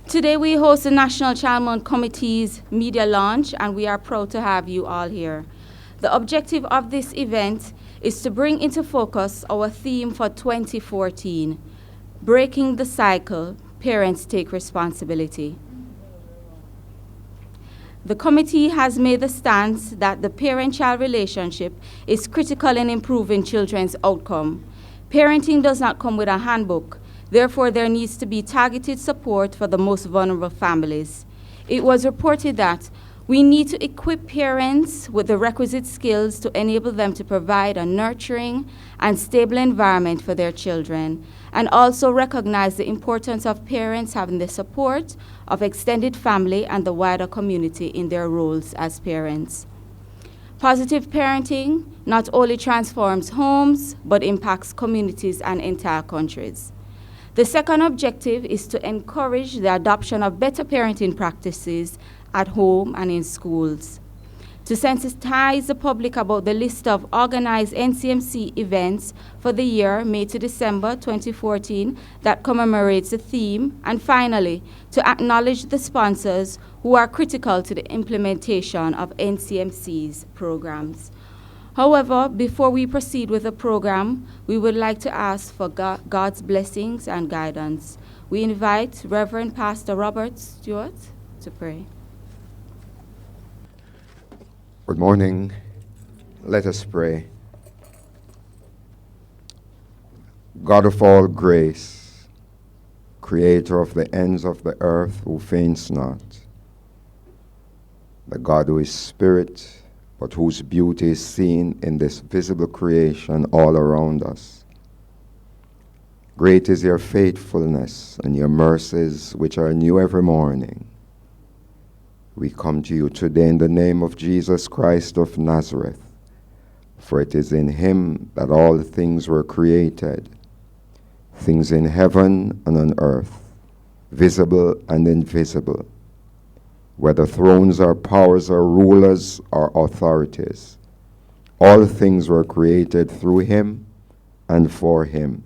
Today we host the National Child Month Committee's media launch, and we are proud to have you all here. The objective of this event is to bring into focus our theme for 2014, Breaking the Cycle, Parents Take Responsibility. The committee has made the stance that the parent-child relationship is critical in improving children's outcome. Parenting does not come with a handbook. Therefore, there needs to be targeted support for the most vulnerable families. It was reported that we need to equip parents with the requisite skills to enable them to provide a nurturing and stable environment for their children, and also recognize the importance of parents having the support of extended family and the wider community in their roles as parents. Positive parenting not only transforms homes, but impacts communities and entire countries. The second objective is to encourage the adoption of better parenting practices at home and in schools. To sensitize the public about the list of organized NCMC events for the year May to December 2014 that commemorates the theme, and finally, to acknowledge the sponsors who are critical to the implementation of NCMC's programs. However, before we proceed with the program, we would like to ask for God's blessings and guidance. We invite Reverend Pastor Robert Stewart to pray. Good morning. Let us pray. God of all grace, creator of the ends of the earth, who faints not, the God who is spirit, but whose beauty is seen in this visible creation all around us. Great is your faithfulness and your mercies, which are new every morning. We come to you today in the name of Jesus Christ of Nazareth, for it is in him that all things were created, things in heaven and on earth, visible and invisible, whether thrones or powers or rulers or authorities. All things were created through him and for him.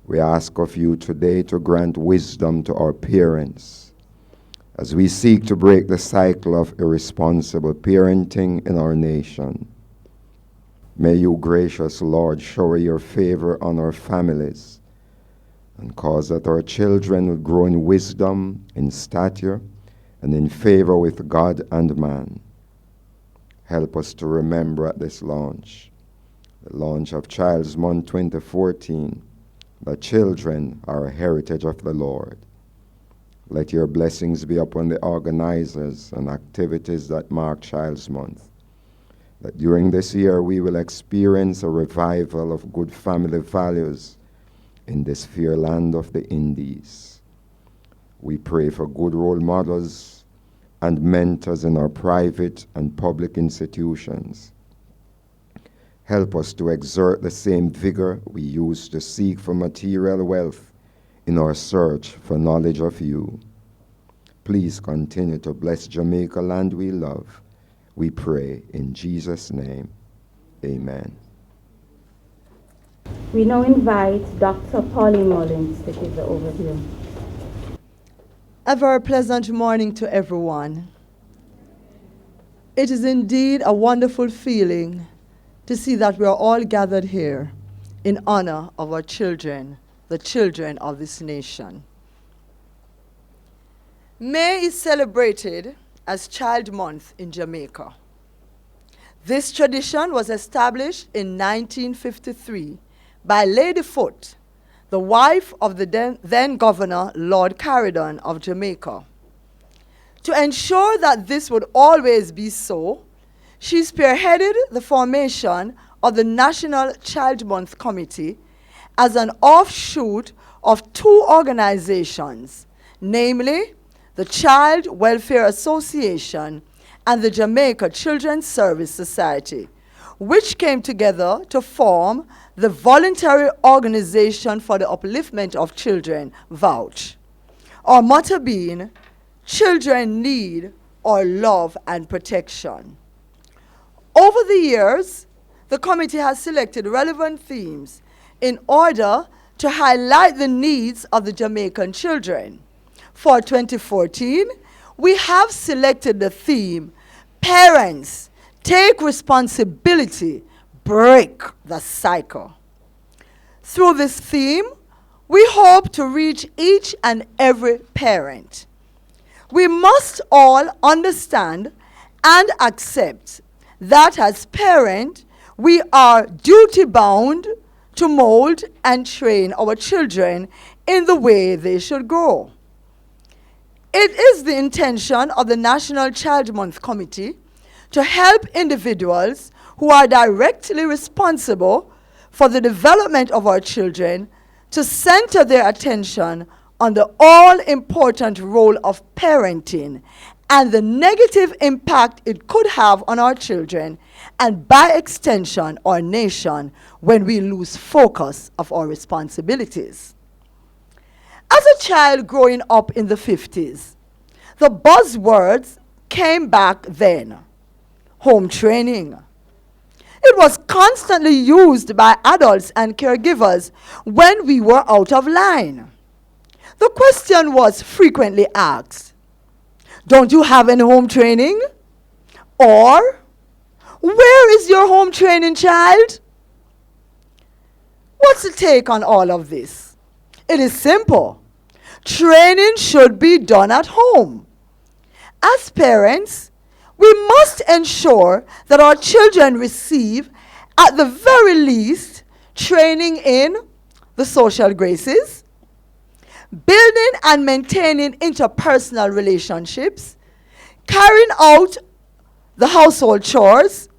We ask of you today to grant wisdom to our parents, as we seek to break the cycle of irresponsible parenting in our nation. May you, gracious Lord, shower your favor on our families and cause that our children would grow in wisdom, in stature, and in favor with God and man. Help us to remember at this launch, the launch of Child's Month 2014, that children are a heritage of the Lord. Let your blessings be upon the organizers and activities that mark Child's Month, that during this year we will experience a revival of good family values in this fair land of the Indies. We pray for good role models and mentors in our private and public institutions. Help us to exert the same vigor we use to seek for material wealth in our search for knowledge of you. Please continue to bless Jamaica, land we love. We pray in Jesus' name. Amen. We now invite Dr. Pauline Mullins to give the overview. A very pleasant morning to everyone. It is indeed a wonderful feeling to see that we are all gathered here in honor of our children, the children of this nation. May is celebrated as Child Month in Jamaica. This tradition was established in 1953 by Lady Foote, the wife of the then Governor Lord Caridon of Jamaica. To ensure that this would always be so, she spearheaded the formation of the National Child Month Committee as an offshoot of two organizations, namely the Child Welfare Association and the Jamaica Children's Service Society, which came together to form the Voluntary Organization for the Upliftment of Children, VOUCH. Our motto being, children need our love and protection. Over the years, the committee has selected relevant themes in order to highlight the needs of the Jamaican children. For 2014, we have selected the theme, Parents, Take Responsibility, Break the Cycle. Through this theme, we hope to reach each and every parent. We must all understand and accept that as parents, we are duty-bound to mold and train our children in the way they should grow. It is the intention of the National Child Month Committee to help individuals who are directly responsible for the development of our children to center their attention on the all-important role of parenting and the negative impact it could have on our children and by extension our nation when we lose focus of our responsibilities. As a child growing up in the 50s, the buzzwords came back then. Home training. It was constantly used by adults and caregivers when we were out of line. The question was frequently asked, don't you have any home training? Or, where is your home training, child? What's the take on all of this? It is simple. Training should be done at home. As parents, we must ensure that our children receive, at the very least, training in the social graces, building and maintaining interpersonal relationships, carrying out the household chores,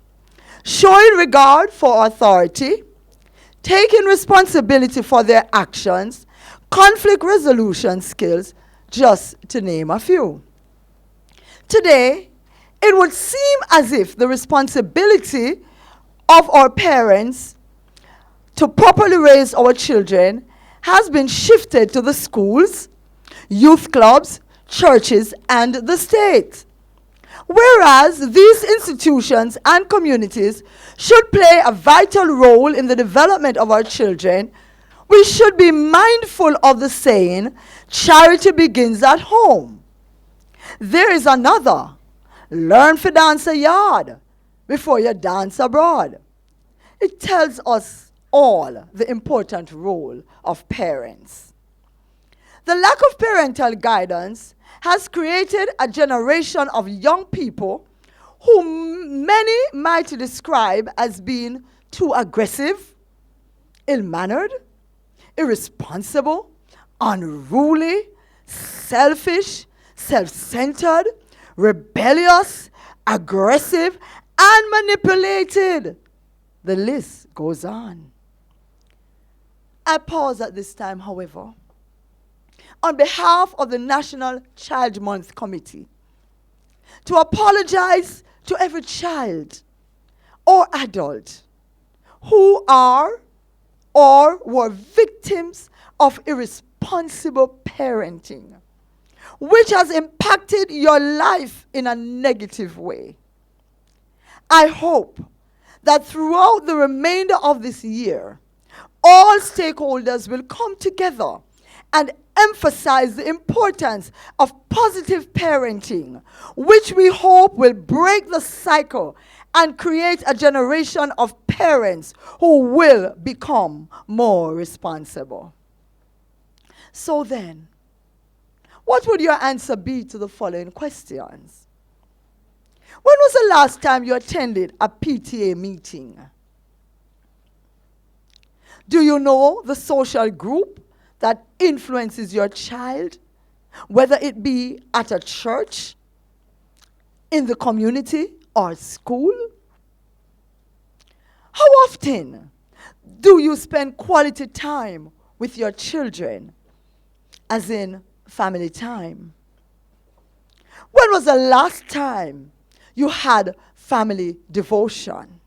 showing regard for authority, taking responsibility for their actions, conflict resolution skills, just to name a few. Today, it would seem as if the responsibility of our parents to properly raise our children has been shifted to the schools, youth clubs, churches, and the state. Whereas these institutions and communities should play a vital role in the development of our children, we should be mindful of the saying, charity begins at home. There is another, learn to dance a yard before you dance abroad. It tells us all the important role of parents. The lack of parental guidance has created a generation of young people whom many might describe as being too aggressive, ill-mannered, irresponsible, unruly, selfish, self-centered, rebellious, aggressive, and manipulated. The list goes on. I pause at this time, however, on behalf of the National Child Month Committee, to apologize to every child or adult who are or were victims of irresponsible parenting, which has impacted your life in a negative way. I hope that throughout the remainder of this year, all stakeholders will come together and emphasize the importance of positive parenting, which we hope will break the cycle and create a generation of parents who will become more responsible. So then, what would your answer be to the following questions? When was the last time you attended a PTA meeting? Do you know the social group that influences your child, whether it be at a church, in the community, or school? How often do you spend quality time with your children, as in family time? When was the last time you had family devotion?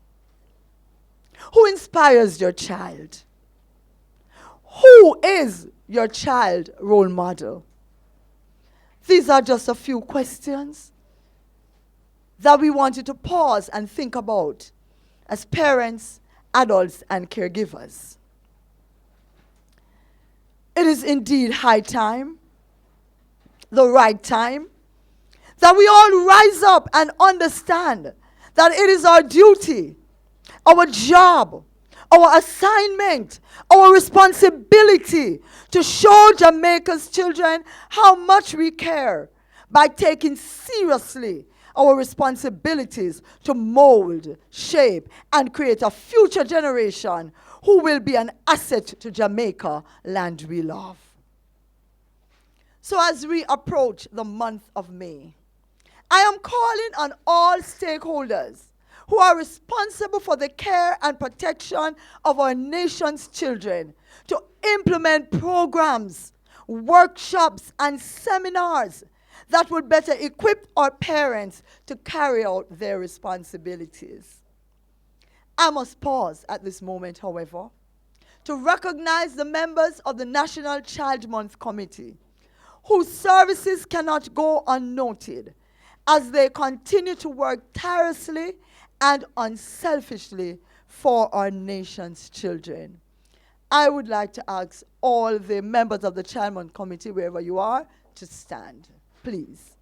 Who inspires your child? Who is your child role model? These are just a few questions that we want you to pause and think about as parents, adults, and caregivers. It is indeed high time the right time, that we all rise up and understand that it is our duty, our job, our assignment, our responsibility to show Jamaica's children how much we care by taking seriously our responsibilities to mold, shape, and create a future generation who will be an asset to Jamaica, land we love. So as we approach the month of May, I am calling on all stakeholders who are responsible for the care and protection of our nation's children to implement programs, workshops, and seminars that would better equip our parents to carry out their responsibilities. I must pause at this moment, however, to recognize the members of the National Child Month Committee, whose services cannot go unnoted as they continue to work tirelessly and unselfishly for our nation's children. I would like to ask all the members of the Child Month Committee, wherever you are, to stand, please.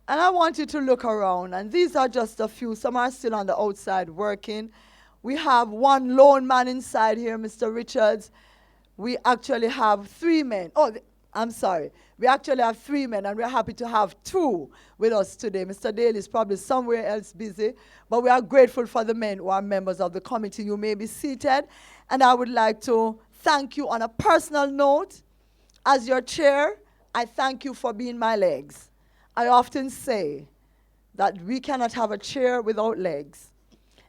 And I want you to look around, and these are just a few. Some are still on the outside working. We have one lone man inside here, Mr. Richards. We actually have 3 men. I'm sorry. We actually have 3 men, and we're happy to have 2 with us today. Mr. Dale is probably somewhere else busy, but we are grateful for the men who are members of the committee. You may be seated, and I would like to thank you on a personal note. As your chair, I thank you for being my legs. I often say that we cannot have a chair without legs.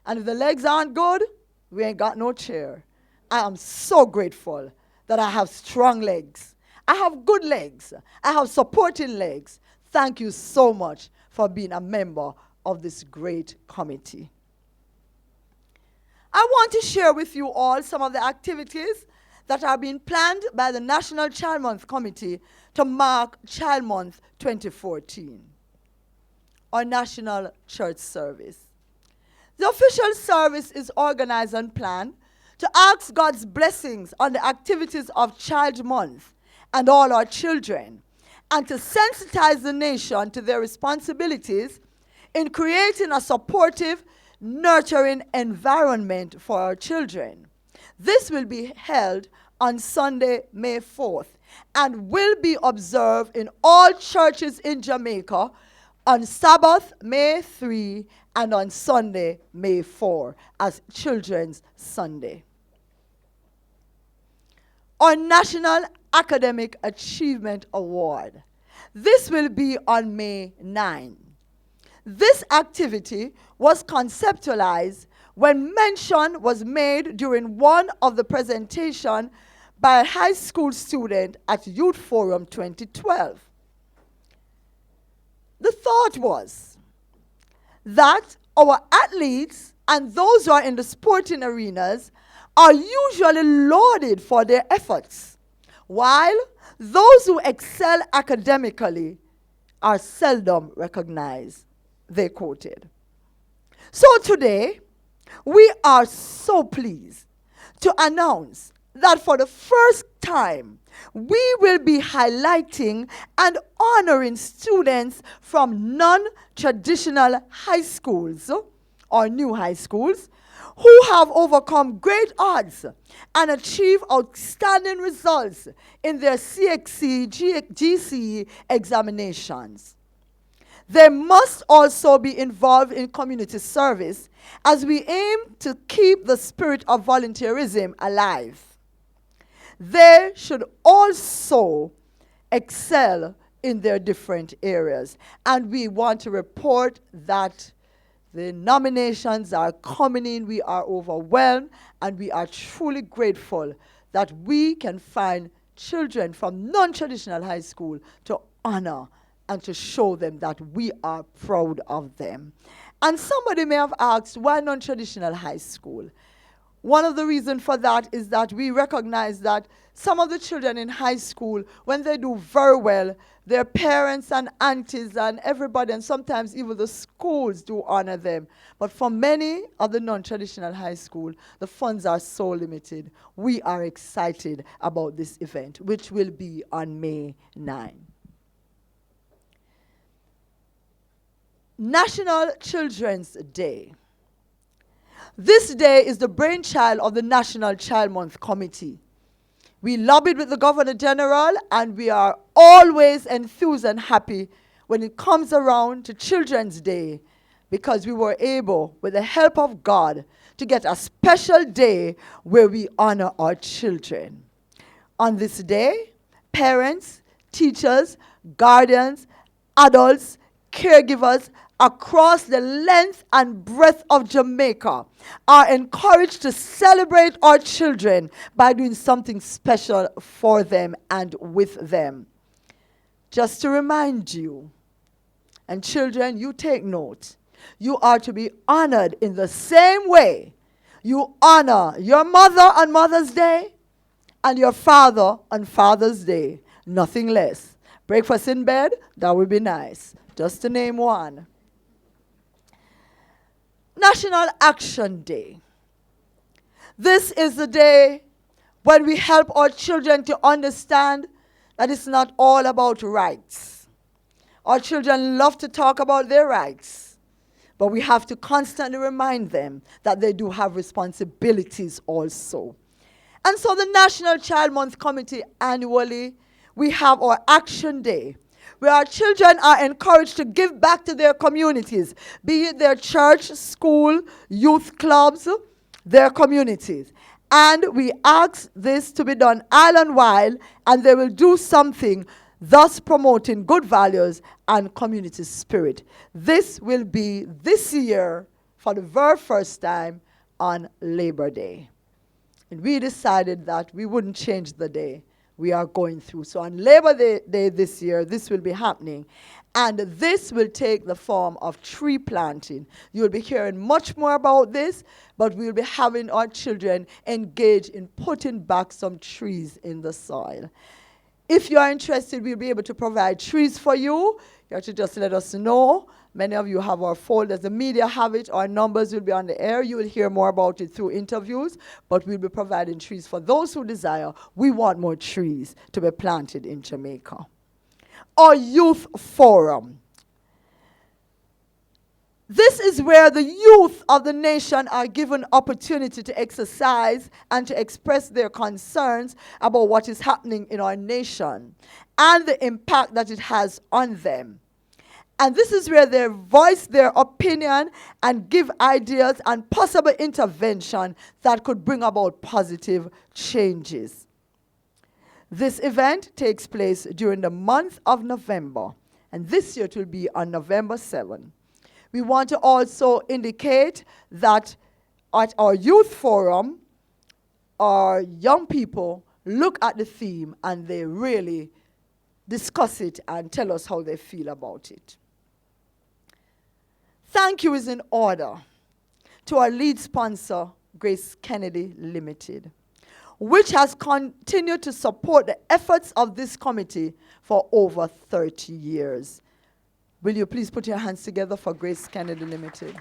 And if the legs aren't good, we ain't got no chair. I am so grateful that I have strong legs. I have good legs. I have supporting legs. Thank you so much for being a member of this great committee. I want to share with you all some of the activities that are being planned by the National Child Month Committee to mark Child Month 2014, our national church service. The official service is organized and planned to ask God's blessings on the activities of Child Month and all our children, and to sensitize the nation to their responsibilities in creating a supportive, nurturing environment for our children. This will be held on Sunday, May 4th, and will be observed in all churches in Jamaica on Sabbath, May 3, and on Sunday, May 4, as Children's Sunday. Our National Academic Achievement Award. This will be on May 9. This activity was conceptualized when mention was made during one of the presentation by a high school student at Youth Forum 2012. The thought was that our athletes and those who are in the sporting arenas are usually lauded for their efforts, while those who excel academically are seldom recognized, they quoted. So today, we are so pleased to announce that for the first time, we will be highlighting and honoring students from non-traditional high schools or new high schools who have overcome great odds and achieved outstanding results in their CXC, GCE examinations. They must also be involved in community service as we aim to keep the spirit of volunteerism alive. They should also excel in their different areas. And we want to report that the nominations are coming in. We are overwhelmed, and we are truly grateful that we can find children from non-traditional high school to honor and to show them that we are proud of them. And somebody may have asked, why non-traditional high school? One of the reasons for that is that we recognize that some of the children in high school, when they do very well, their parents and aunties and everybody, and sometimes even the schools do honor them. But for many of the non-traditional high school, the funds are so limited. We are excited about this event, which will be on May 9. National Children's Day. This day is the brainchild of the National Child Month Committee. We lobbied with the Governor General, and we are always enthused and happy when it comes around to Children's Day, because we were able, with the help of God, to get a special day where we honor our children. On this day, parents, teachers, guardians, adults, caregivers across the length and breadth of Jamaica are encouraged to celebrate our children by doing something special for them and with them. Just to remind you, and children, you take note, you are to be honored in the same way you honor your mother on Mother's Day and your father on Father's Day. Nothing less. Breakfast in bed, that would be nice. Just to name one. National Action Day. This is the day when we help our children to understand that it's not all about rights. Our children love to talk about their rights, but we have to constantly remind them that they do have responsibilities also. And so the National Child Month Committee annually, we have our Action Day, where our children are encouraged to give back to their communities, be it their church, school, youth clubs, their communities. And we ask this to be done island-wide, and they will do something, thus promoting good values and community spirit. This will be this year, for the very first time, on Labor Day. And we decided that we wouldn't change the day we are going through. So on Labor Day this year, this will be happening. And this will take the form of tree planting. You'll be hearing much more about this, but we'll be having our children engage in putting back some trees in the soil. If you are interested, we'll be able to provide trees for you. You have to just let us know. Many of you have our folders. The media have it. Our numbers will be on the air. You will hear more about it through interviews, but we'll be providing trees for those who desire. We want more trees to be planted in Jamaica. Our youth forum. This is where the youth of the nation are given opportunity to exercise and to express their concerns about what is happening in our nation and the impact that it has on them. And this is where they voice their opinion and give ideas and possible intervention that could bring about positive changes. This event takes place during the month of November, and this year it will be on November 7. We want to also indicate that at our youth forum, our young people look at the theme and they really discuss it and tell us how they feel about it. Thank you is in order to our lead sponsor, GraceKennedy Limited, which has continued to support the efforts of this committee for over 30 years. Will you please put your hands together for GraceKennedy Limited?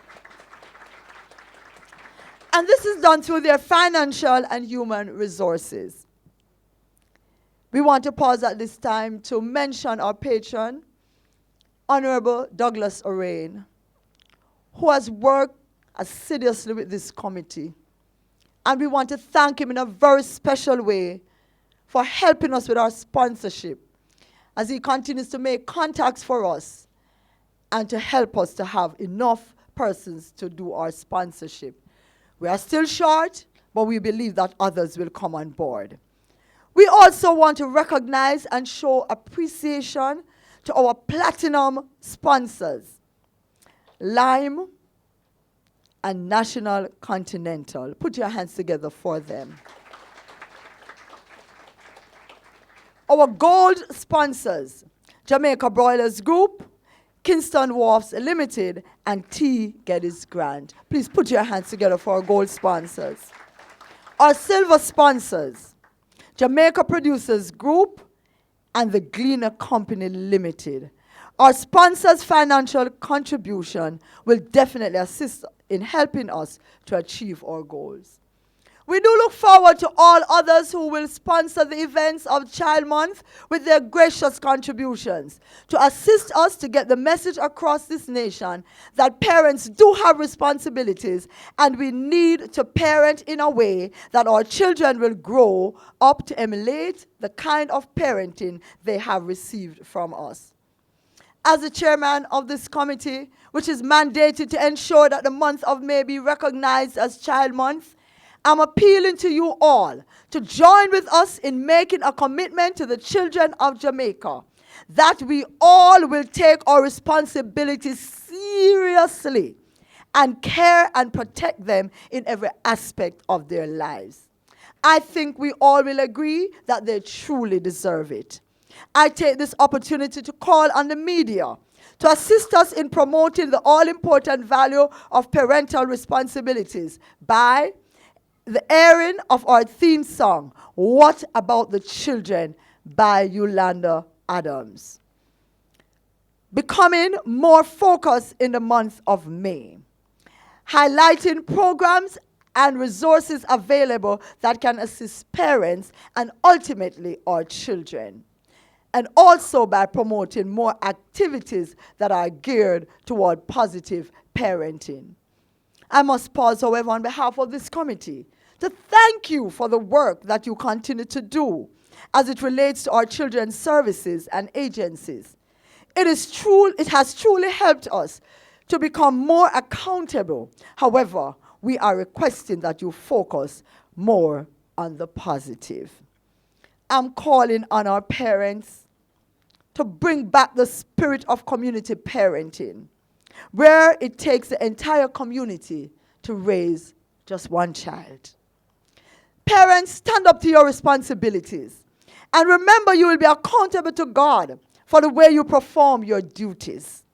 And this is done through their financial and human resources. We want to pause at this time to mention our patron, Honorable Douglas Orain, who has worked assiduously with this committee. And we want to thank him in a very special way for helping us with our sponsorship as he continues to make contacts for us and to help us to have enough persons to do our sponsorship. We are still short, but we believe that others will come on board. We also want to recognize and show appreciation to our platinum sponsors, Lime and National Continental. Put your hands together for them. Our gold sponsors, Jamaica Broilers Group, Kingston Wharfs Limited, and T. Geddes Grant. Please put your hands together for our gold sponsors. Our silver sponsors, Jamaica Producers Group and the Gleaner Company Limited. Our sponsors' financial contribution will definitely assist in helping us to achieve our goals. We do look forward to all others who will sponsor the events of Child Month with their gracious contributions to assist us to get the message across this nation that parents do have responsibilities and we need to parent in a way that our children will grow up to emulate the kind of parenting they have received from us. As the chairman of this committee, which is mandated to ensure that the month of May be recognized as Child Month, I'm appealing to you all to join with us in making a commitment to the children of Jamaica that we all will take our responsibilities seriously and care and protect them in every aspect of their lives. I think we all will agree that they truly deserve it. I take this opportunity to call on the media to assist us in promoting the all-important value of parental responsibilities by the airing of our theme song, What About the Children by Yolanda Adams. Becoming more focused in the month of May. Highlighting programs and resources available that can assist parents and ultimately our children. And also by promoting more activities that are geared toward positive parenting. I must pause, however, on behalf of this committee to thank you for the work that you continue to do as it relates to our children's services and agencies. It has truly helped us to become more accountable. However, we are requesting that you focus more on the positive. I'm calling on our parents to bring back the spirit of community parenting, where it takes the entire community to raise just one child. Parents, stand up to your responsibilities. And remember, you will be accountable to God for the way you perform your duties.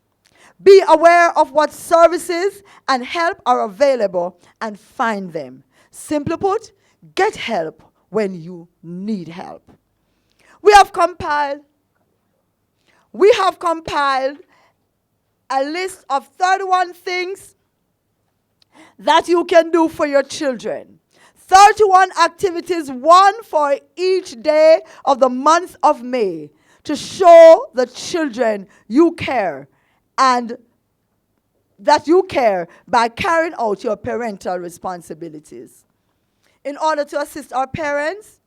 Be aware of what services and help are available and find them. Simply put, get help when you need help. We have compiled a list of 31 things that you can do for your children. 31 activities, one for each day of the month of May, to show the children you care and that you care by carrying out your parental responsibilities. In order to assist our parents,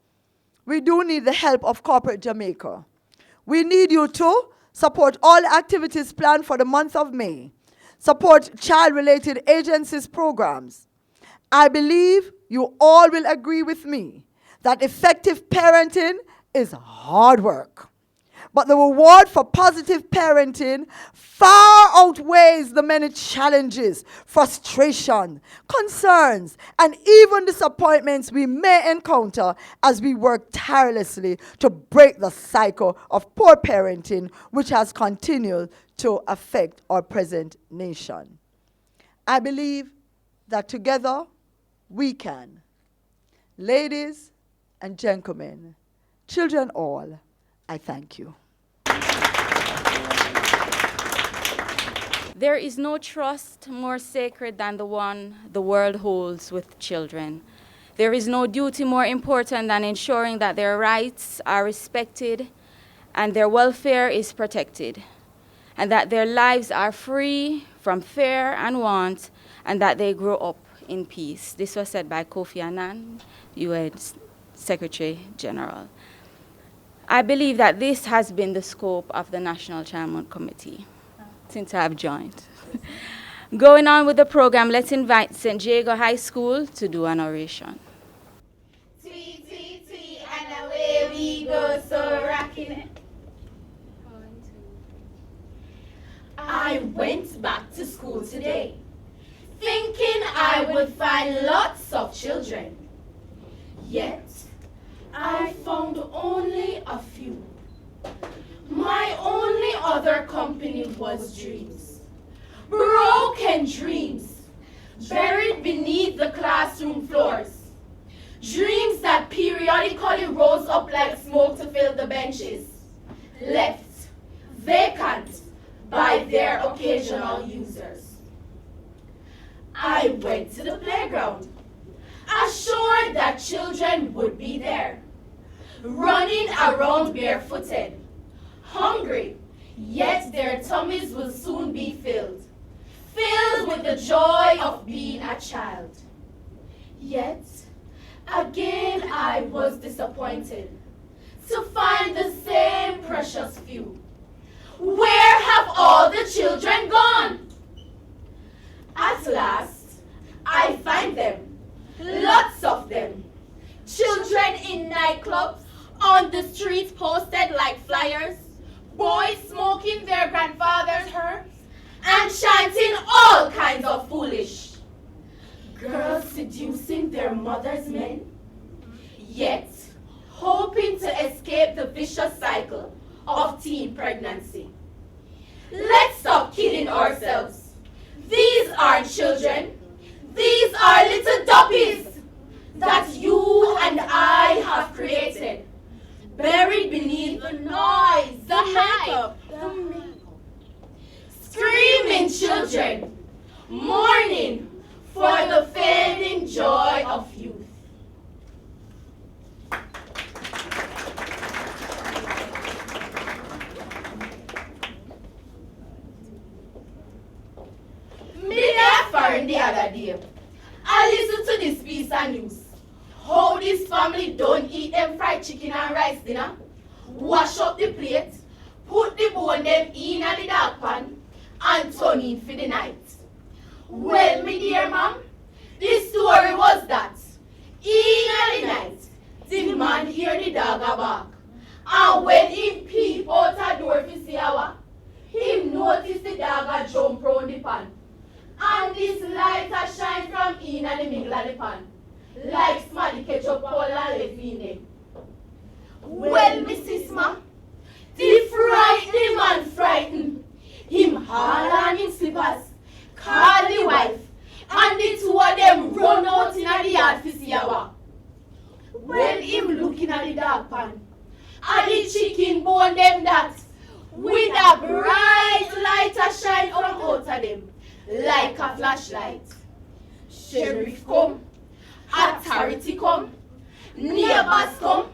we do need the help of Corporate Jamaica. We need you to support all activities planned for the month of May, support child-related agencies' programs. I believe you all will agree with me that effective parenting is hard work. But the reward for positive parenting far outweighs the many challenges, frustration, concerns, and even disappointments we may encounter as we work tirelessly to break the cycle of poor parenting which has continued to affect our present nation. I believe that together we can. Ladies and gentlemen, children all, I thank you. There is no trust more sacred than the one the world holds with children. There is no duty more important than ensuring that their rights are respected and their welfare is protected, and that their lives are free from fear and want, and that they grow up in peace. This was said by Kofi Annan, UN Secretary General. I believe that this has been the scope of the National Child Month Committee since I have joined. Going on with the program, let's invite St. Jago High School to do an oration. Tweet, tweet, tweet, and away we go, so rocking it. I went back to school today, thinking I would find lots of children. Yet, I found only a few. My only other company was dreams. Broken dreams, buried beneath the classroom floors. Dreams that periodically rose up like smoke to fill the benches, left vacant by their occasional users. I went to the playground, assured that children would be there, running around barefooted, hungry, yet their tummies will soon be filled with the joy of being a child. Yet, again I was disappointed to find the same precious few. Where have all the children gone? At last, I find them, lots of them. Children in nightclubs, on the streets posted like flyers, boys smoking their grandfather's herbs, and chanting all kinds of foolish. Girls seducing their mothers' men, yet hoping to escape the vicious cycle of teen pregnancy. Let's stop kidding ourselves. These aren't children. These are little duppies that you and I have created, buried beneath the noise, the hype, screaming children, mourning for the fading joy of youth. Me there foreign the other day. I listened to this piece of news. How this family don't eat them fried chicken and rice dinner, wash up the plate, put the bone them in the dark pan, and turn in for the night. Well, me dear ma'am, the story was that in the night, the man hear the dog a bark, and when he peep out a door to see our, he noticed the dog a jump round the pan, and this light a shine from in the middle of the pan, like smelly ketchup all and left in them. Well, Mrs. Ma, the frightened man frightened. Him haul on him slippers, call the wife, and the two of them run out in the yard to see our. When him looking at the dog pan, and the chicken bone them that, with a bright light a shine from out of them, like a flashlight. Sheriff come, authority come, neighbors come,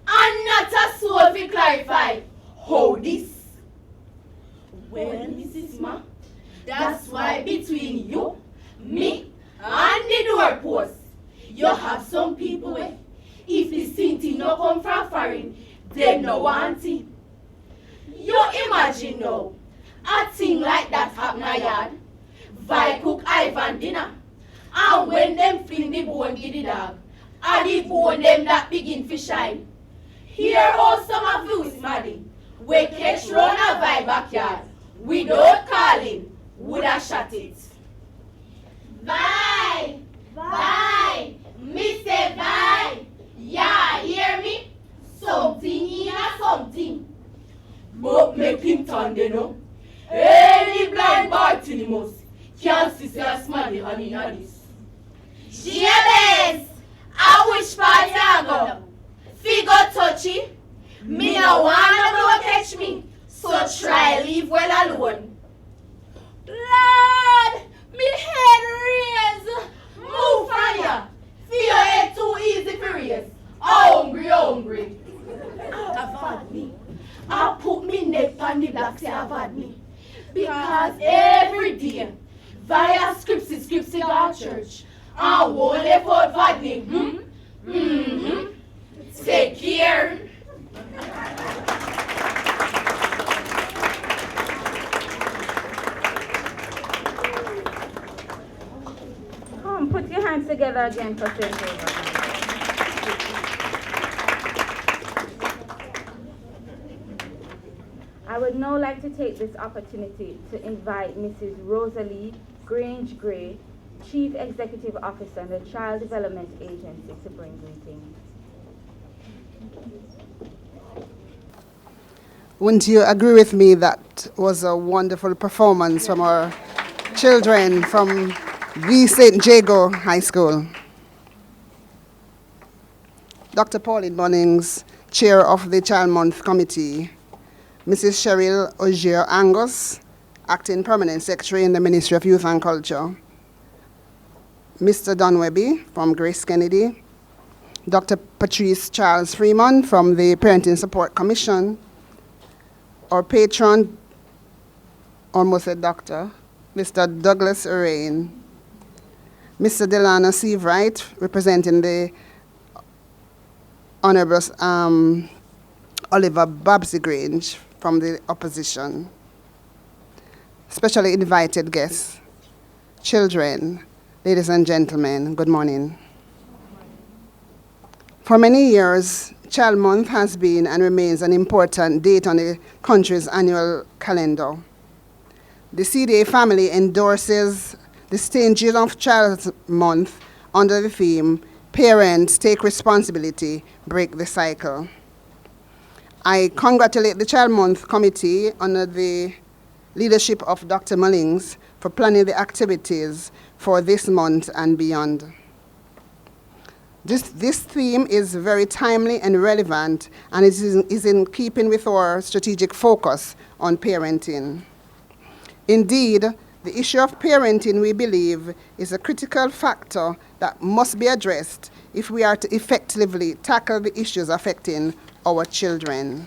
and not a soul to clarify how this. Well, Mrs. Ma, that's why between you, me, and the doorpost, you have some people where, if the Sinti no come from foreign, they no want it. You imagine now, a thing like that happen a yard, Vi cook Ivan dinner, and when them fling the bone give the dog, and the bone them that begin to shine. Here how some of you is maddy, we catch round a Vi backyard, without calling, would have shot it. Vi! Vi! Me say Vi! Yeah, hear me? Something in a something. But make him turn they know. Any blind Bartimaeus can't see a smelly honey in this. Jabez! I wish party I go. Figure touchy. Me no wanna blow catch me. So try leave well alone. Lord, me head raise. Move from ya. Feel your head too easy for raise. Hungry, hungry. I've had me. I put me neck on the black say I've had me. Because every day, via scriptsy God church, I won't let out vadni. Take care. Come, put your hands together again for St. Abraham. I would now like to take this opportunity to invite Mrs. Rosalie Grange Gray, Chief Executive Officer of the Child Development Agency, to bring greetings. Wouldn't you agree with me that was a wonderful performance from our children from the St. Jago High School? Dr. Pauline Bunnings, Chair of the Child Month Committee, Mrs. Cheryl Ogier Angus, Acting Permanent Secretary in the Ministry of Youth and Culture, Mr. Don Webby from GraceKennedy, Dr. Patrice Charles Freeman from the Parenting Support Commission, our patron, almost a doctor, Mr. Douglas Arain, Mr. Delana Seavright, representing the Honorable Oliver Babsy Grange from the opposition, specially invited guests, children, ladies and gentlemen, good morning. For many years, Child Month has been and remains an important date on the country's annual calendar. The CDA family endorses the staging of Child Month under the theme, Parents Take Responsibility, Break the Cycle. I congratulate the Child Month Committee under the leadership of Dr. Mullings for planning the activities for this month and beyond. This theme is very timely and relevant, and it is in keeping with our strategic focus on parenting. Indeed, the issue of parenting, we believe, is a critical factor that must be addressed if we are to effectively tackle the issues affecting our children.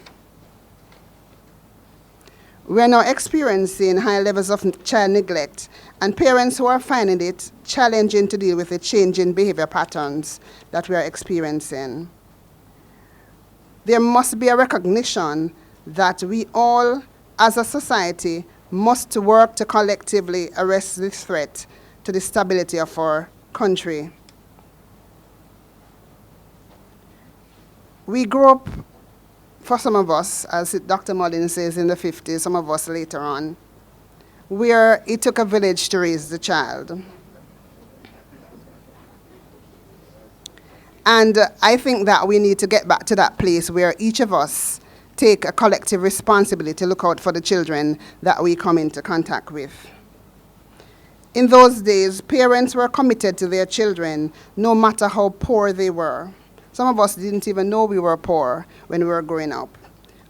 We are now experiencing high levels of child neglect, and parents who are finding it challenging to deal with the changing behavior patterns that we are experiencing. There must be a recognition that we all, as a society, must work to collectively arrest this threat to the stability of our country. We grew up, for some of us, as Dr. Mullins says, in the 50s, some of us later on, where it took a village to raise the child. And I think that we need to get back to that place where each of us take a collective responsibility to look out for the children that we come into contact with. In those days, parents were committed to their children no matter how poor they were. Some of us didn't even know we were poor when we were growing up.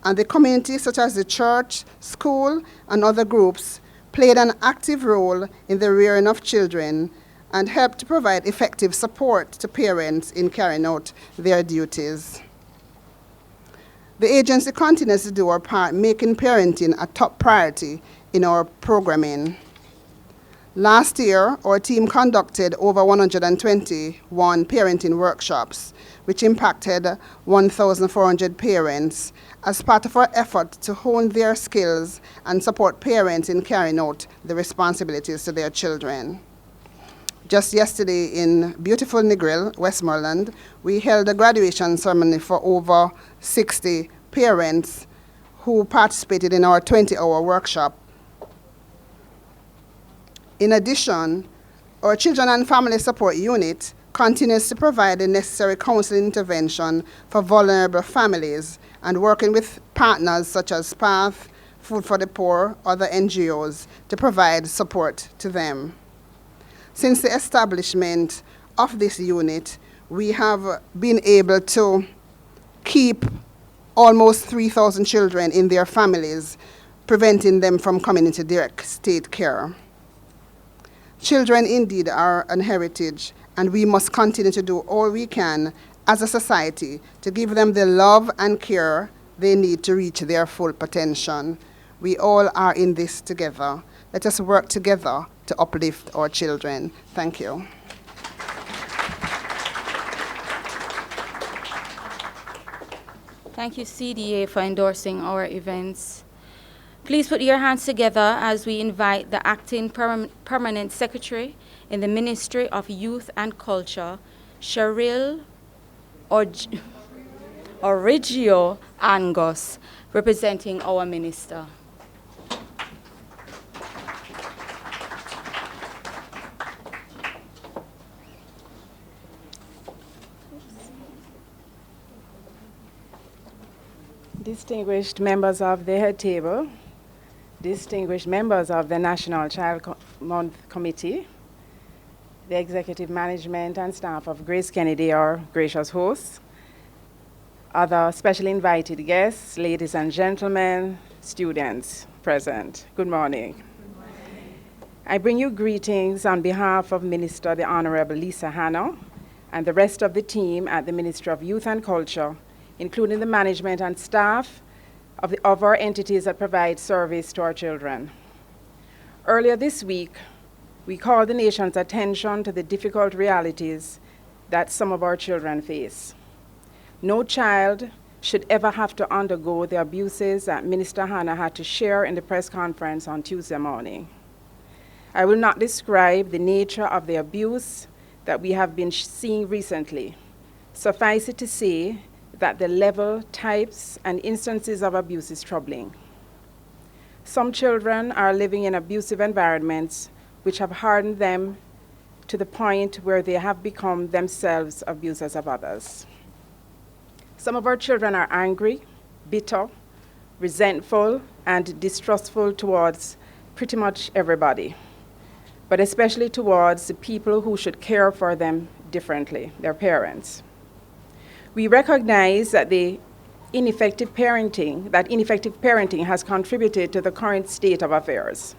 And the community, such as the church, school, and other groups, played an active role in the rearing of children and helped to provide effective support to parents in carrying out their duties. The agency continues to do our part, making parenting a top priority in our programming. Last year, our team conducted over 121 parenting workshops, which impacted 1,400 parents as part of our effort to hone their skills and support parents in carrying out the responsibilities to their children. Just yesterday in beautiful Negril, Westmoreland, we held a graduation ceremony for over 60 parents who participated in our 20-hour workshop. In addition, our Children and Family Support Unit continues to provide the necessary counseling intervention for vulnerable families and working with partners such as PATH, Food for the Poor, other NGOs to provide support to them. Since the establishment of this unit, we have been able to keep almost 3,000 children in their families, preventing them from coming into direct state care. Children indeed are an heritage, and we must continue to do all we can as a society to give them the love and care they need to reach their full potential. We all are in this together. Let us work together to uplift our children. Thank you. Thank you, CDA, for endorsing our events. Please put your hands together as we invite the Acting Permanent Secretary in the Ministry of Youth and Culture, Cheryl Origio Angus, representing our minister. Distinguished members of the head table, distinguished members of the National Child Month Committee, the executive management and staff of GraceKennedy, our gracious hosts, other specially invited guests, ladies and gentlemen, students present. Good morning. I bring you greetings on behalf of Minister the Honorable Lisa Hanna and the rest of the team at the Ministry of Youth and Culture, including the management and staff of our entities that provide service to our children. Earlier this week, we called the nation's attention to the difficult realities that some of our children face. No child should ever have to undergo the abuses that Minister Hanna had to share in the press conference on Tuesday morning. I will not describe the nature of the abuse that we have been seeing recently. Suffice it to say that the level, types, and instances of abuse is troubling. Some children are living in abusive environments which have hardened them to the point where they have become themselves abusers of others. Some of our children are angry, bitter, resentful, and distrustful towards pretty much everybody, but especially towards the people who should care for them differently, their parents. We recognize that ineffective parenting has contributed to the current state of affairs.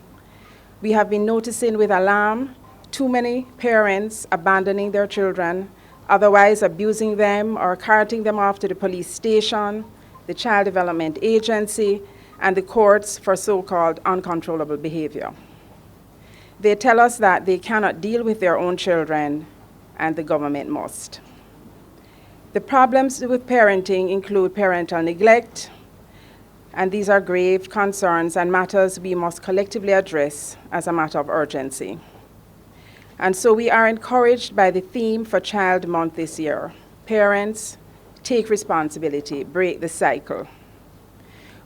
We have been noticing with alarm too many parents abandoning their children, otherwise abusing them or carting them off to the police station, the Child Development Agency, and the courts for so-called uncontrollable behavior. They tell us that they cannot deal with their own children and the government must. The problems with parenting include parental neglect, and these are grave concerns and matters we must collectively address as a matter of urgency. And so we are encouraged by the theme for Child Month this year: parents, take responsibility, break the cycle.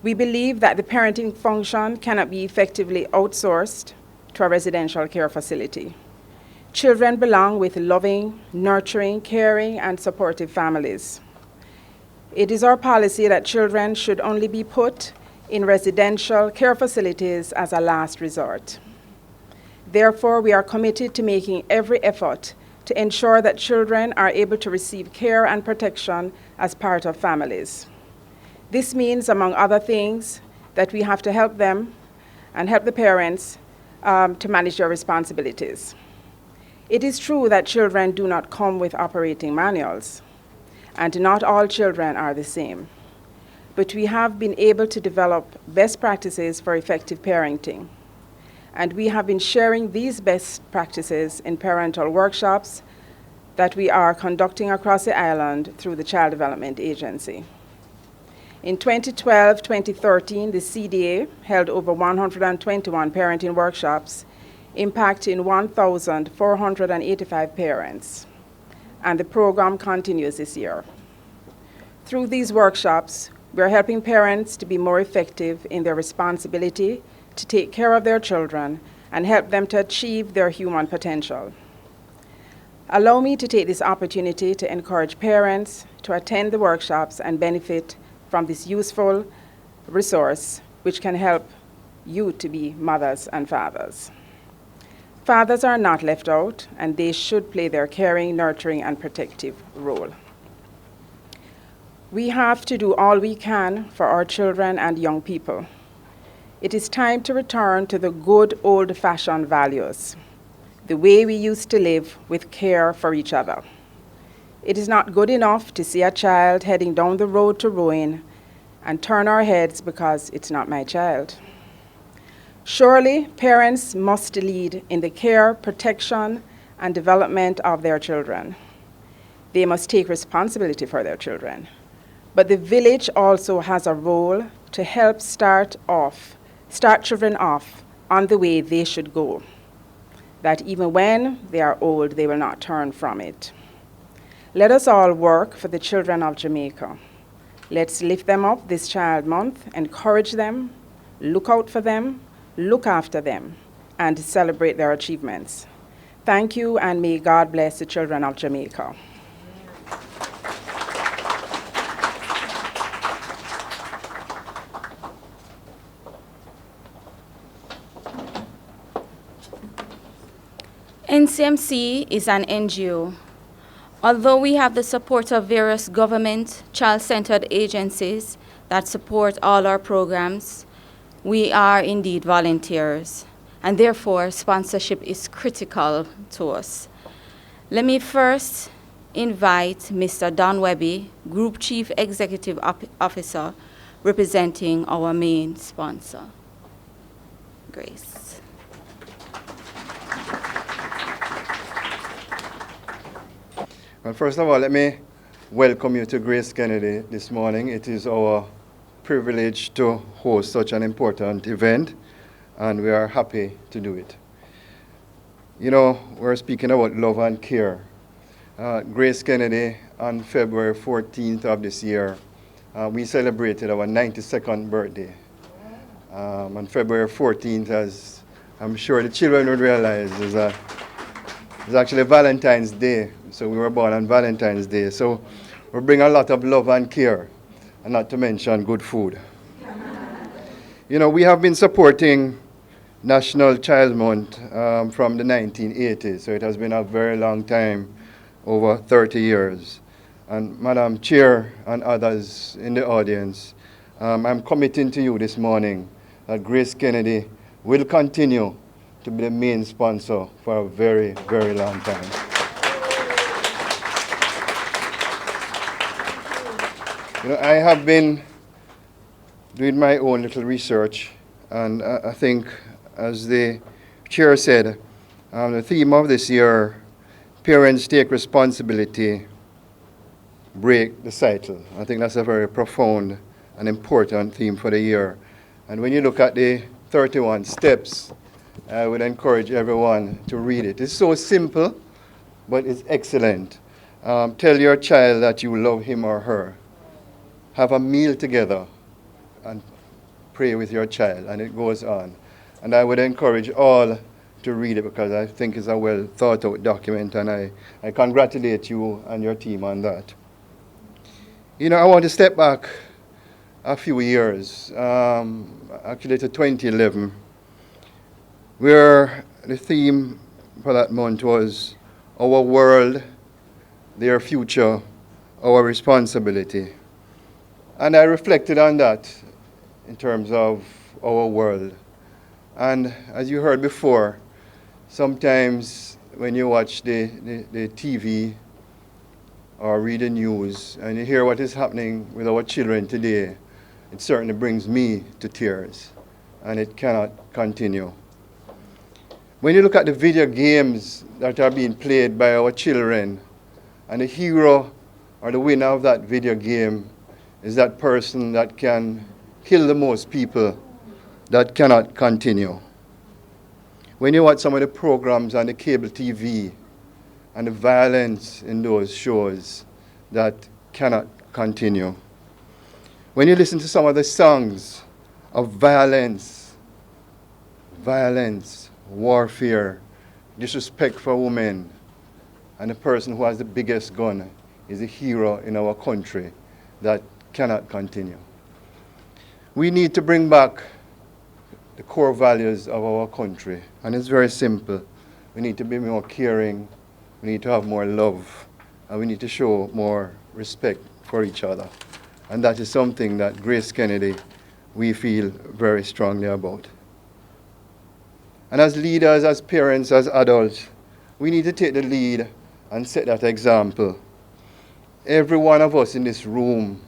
We believe that the parenting function cannot be effectively outsourced to a residential care facility. Children belong with loving, nurturing, caring, and supportive families. It is our policy that children should only be put in residential care facilities as a last resort. Therefore, we are committed to making every effort to ensure that children are able to receive care and protection as part of families. This means, among other things, that we have to help them and help the parents to manage their responsibilities. It is true that children do not come with operating manuals, and not all children are the same. But we have been able to develop best practices for effective parenting. And we have been sharing these best practices in parental workshops that we are conducting across the island through the Child Development Agency. In 2012-2013, the CDA held over 121 parenting workshops impacting 1,485 parents, and the program continues this year. Through these workshops, we are helping parents to be more effective in their responsibility to take care of their children and help them to achieve their human potential. Allow me to take this opportunity to encourage parents to attend the workshops and benefit from this useful resource, which can help you to be mothers and fathers. Fathers are not left out, and they should play their caring, nurturing, and protective role. We have to do all we can for our children and young people. It is time to return to the good old-fashioned values, the way we used to live with care for each other. It is not good enough to see a child heading down the road to ruin and turn our heads because it's not my child. Surely, parents must lead in the care, protection, and development of their children. They must take responsibility for their children. But the village also has a role to help start children off on the way they should go, that even when they are old, they will not turn from it. Let us all work for the children of Jamaica. Let's lift them up this Child Month, encourage them, look out for them, look after them, and celebrate their achievements. Thank you, and may God bless the children of Jamaica. NCMC is an NGO. Although we have the support of various government, child-centered agencies that support all our programs, we are indeed volunteers, and therefore sponsorship is critical to us. Let me first invite Mr. Don Webby, Group Chief Executive Officer, representing our main sponsor. Grace. Well, first of all, let me welcome you to GraceKennedy this morning. It is our privilege to host such an important event, and we are happy to do it. You know, we're speaking about love and care. GraceKennedy, on February 14th of this year, we celebrated our 92nd birthday. On February 14th, as I'm sure the children would realize, is actually Valentine's Day. So we were born on Valentine's Day. So we bring a lot of love and care, and not to mention good food. You know, we have been supporting National Child Month from the 1980s, so it has been a very long time, over 30 years. And Madam Chair and others in the audience, I'm committing to you this morning that GraceKennedy will continue to be the main sponsor for a very, very long time. You know, I have been doing my own little research, and I think, as the chair said, the theme of this year, Parents Take Responsibility, Break the Cycle. I think that's a very profound and important theme for the year. And when you look at the 31 steps, I would encourage everyone to read it. It's so simple, but it's excellent. Tell your child that you love him or her. Have a meal together and pray with your child, and it goes on. And I would encourage all to read it because I think it's a well thought out document, and I congratulate you and your team on that. You know, I want to step back a few years, actually to 2011, where the theme for that month was Our World, Their Future, Our Responsibility. And I reflected on that in terms of our world. And as you heard before, sometimes when you watch the TV or read the news and you hear what is happening with our children today, it certainly brings me to tears, and it cannot continue. When you look at the video games that are being played by our children, and the hero or the winner of that video game is that person that can kill the most people, that cannot continue. When you watch some of the programs on the cable TV and the violence in those shows, that cannot continue. When you listen to some of the songs of violence, warfare, disrespect for women, and the person who has the biggest gun is a hero in our country, that cannot continue. We need to bring back the core values of our country, and it's very simple. We need to be more caring, we need to have more love, and we need to show more respect for each other. And that is something that GraceKennedy, we feel very strongly about. And as leaders, as parents, as adults, we need to take the lead and set that example. Every one of us in this room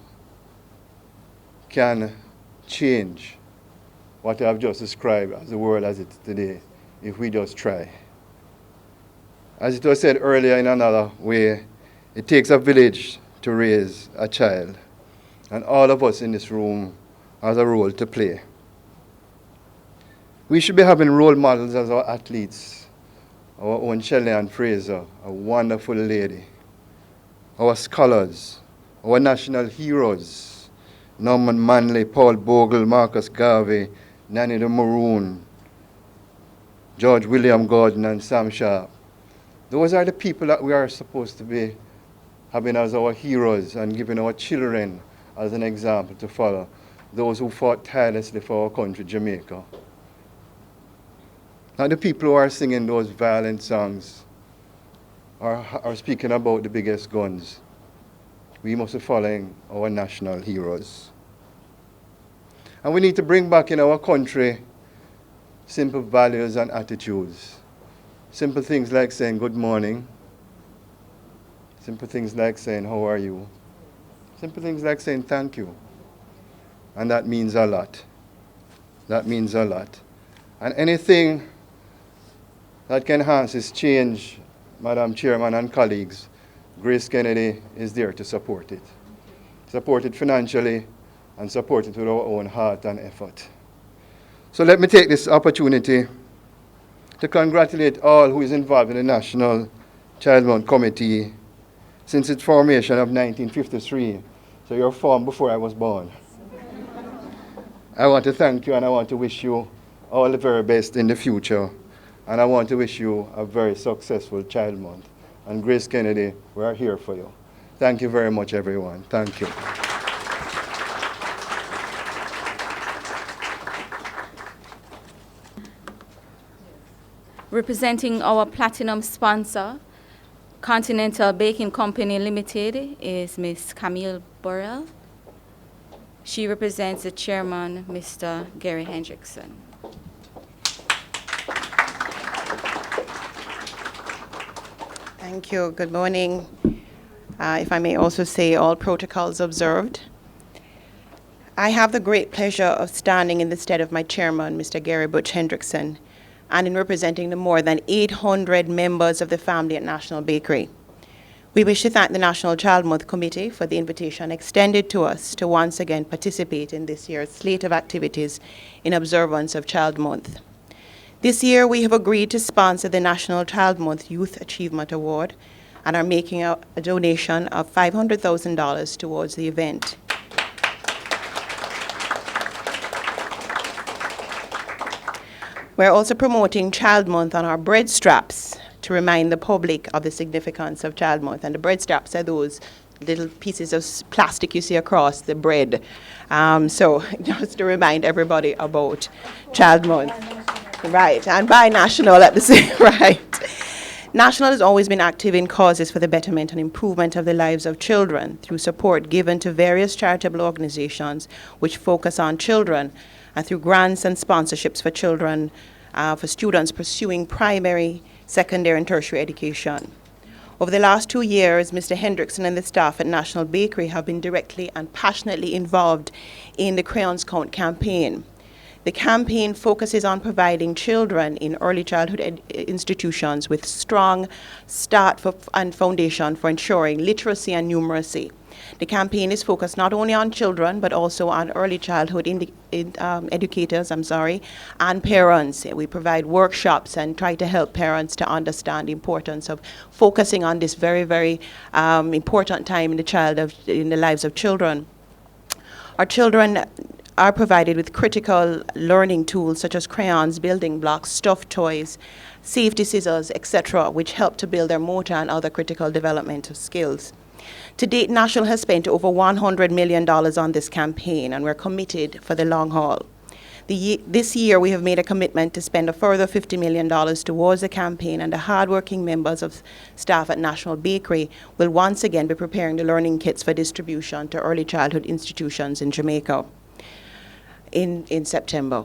can change what I've just described as the world as it is today, if we just try. As it was said earlier in another way, it takes a village to raise a child, and all of us in this room has a role to play. We should be having role models as our athletes, our own Shelley Ann Fraser, a wonderful lady, our scholars, our national heroes, Norman Manley, Paul Bogle, Marcus Garvey, Nanny the Maroon, George William Gordon, and Sam Sharp. Those are the people that we are supposed to be having as our heroes and giving our children as an example to follow, those who fought tirelessly for our country, Jamaica. Not the people who are singing those violent songs are speaking about the biggest guns. We must be following our national heroes. And we need to bring back in our country simple values and attitudes. Simple things like saying good morning. Simple things like saying how are you. Simple things like saying thank you. And that means a lot. That means a lot. And anything that can enhance this change, Madam Chairman and colleagues, GraceKennedy is there to support it. Support it financially and support it with our own heart and effort. So let me take this opportunity to congratulate all who is involved in the National Child Month Committee since its formation of 1953. So you're formed before I was born. I want to thank you and I want to wish you all the very best in the future. And I want to wish you a very successful Child Month. And GraceKennedy, we are here for you. Thank you very much, everyone. Thank you. Representing our platinum sponsor, Continental Baking Company Limited, is Ms. Camille Burrell. She represents the chairman, Mr. Gary Hendrickson. Thank you. Good morning. If I may also say, all protocols observed. I have the great pleasure of standing in the stead of my chairman, Mr. Gary Butch Hendrickson, and in representing the more than 800 members of the family at National Bakery. We wish to thank the National Child Month Committee for the invitation extended to us to once again participate in this year's slate of activities in observance of Child Month. This year, we have agreed to sponsor the National Child Month Youth Achievement Award and are making a donation of $500,000 towards the event. We're also promoting Child Month on our bread straps to remind the public of the significance of Child Month. And the bread straps are those little pieces of plastic you see across the bread. So just to remind everybody about Child Month. Right, and bi-national at the same, right. National has always been active in causes for the betterment and improvement of the lives of children through support given to various charitable organizations which focus on children and through grants and sponsorships for children, for students pursuing primary, secondary, and tertiary education. Over the last 2 years, Mr. Hendrickson and the staff at National Bakery have been directly and passionately involved in the Crayons Count campaign. The campaign focuses on providing children in early childhood institutions with strong start and foundation for ensuring literacy and numeracy. The campaign is focused not only on children, but also on early childhood educators, and parents. We provide workshops and try to help parents to understand the importance of focusing on this very, very important time in the lives of children. Our children are provided with critical learning tools such as crayons, building blocks, stuffed toys, safety scissors, etc., which help to build their motor and other critical developmental skills. To date, National has spent over $100 million on this campaign, and we're committed for the long haul. This year, we have made a commitment to spend a further $50 million towards the campaign, and the hardworking members of staff at National Bakery will once again be preparing the learning kits for distribution to early childhood institutions in Jamaica in September.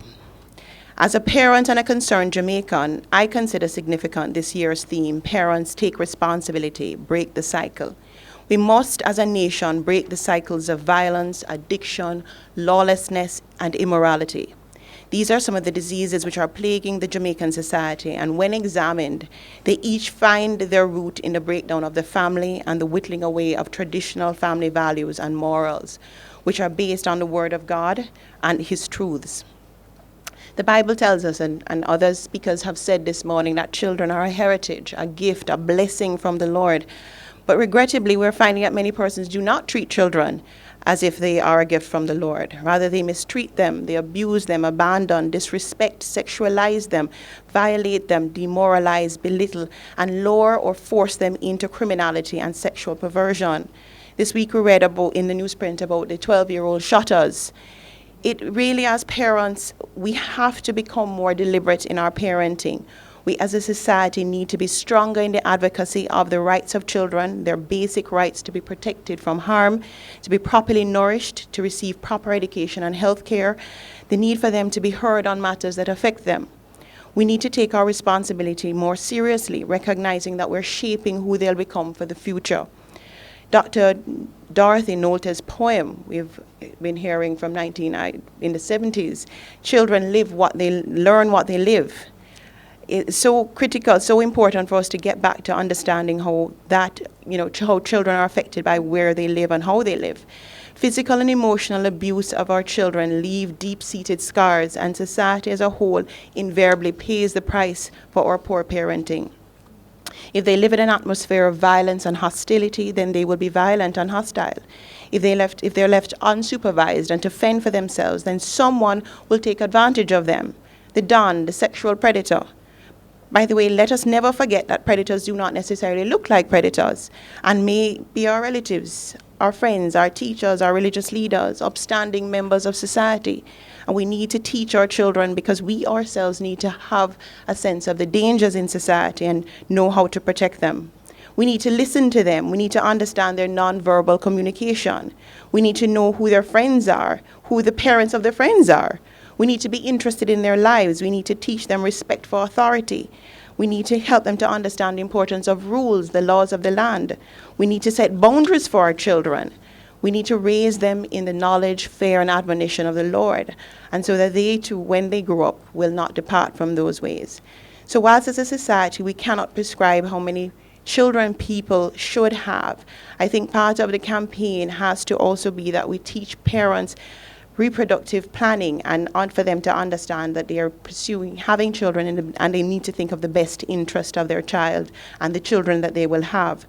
As a parent and a concerned Jamaican, I consider significant this year's theme, Parents Take Responsibility, Break the Cycle. We must, as a nation, break the cycles of violence, addiction, lawlessness, and immorality. These are some of the diseases which are plaguing the Jamaican society, and when examined, they each find their root in the breakdown of the family and the whittling away of traditional family values and morals, which are based on the Word of God and His truths. The Bible tells us, and other speakers have said this morning, that children are a heritage, a gift, a blessing from the Lord. But regrettably, we're finding that many persons do not treat children as if they are a gift from the Lord. Rather, they mistreat them, they abuse them, abandon, disrespect, sexualize them, violate them, demoralize, belittle, and lure or force them into criminality and sexual perversion. This week we read about in the newsprint about the 12-year-old shutters. It really, as parents, we have to become more deliberate in our parenting. We as a society need to be stronger in the advocacy of the rights of children, their basic rights to be protected from harm, to be properly nourished, to receive proper education and health care, the need for them to be heard on matters that affect them. We need to take our responsibility more seriously, recognizing that we're shaping who they'll become for the future. Dr. Dorothy Nolte's poem we've been hearing from in the 70s, children live what they learn what they live. It's so critical, so important for us to get back to understanding how that, how children are affected by where they live and how they live. Physical and emotional abuse of our children leave deep-seated scars, and society as a whole invariably pays the price for our poor parenting. If they live in an atmosphere of violence and hostility, then they will be violent and hostile. If they're left unsupervised and to fend for themselves, then someone will take advantage of them. The don, the sexual predator. By the way, let us never forget that predators do not necessarily look like predators and may be our relatives, our friends, our teachers, our religious leaders, upstanding members of society. And we need to teach our children, because we ourselves need to have a sense of the dangers in society and know how to protect them. We need to listen to them. We need to understand their nonverbal communication. We need to know who their friends are, who the parents of their friends are. We need to be interested in their lives. We need to teach them respect for authority. We need to help them to understand the importance of rules, the laws of the land. We need to set boundaries for our children. We need to raise them in the knowledge, fear, and admonition of the Lord, and so that they too, when they grow up, will not depart from those ways. So whilst as a society we cannot prescribe how many children people should have, I think part of the campaign has to also be that we teach parents reproductive planning and for them to understand that they are having children and they need to think of the best interest of their child and the children that they will have.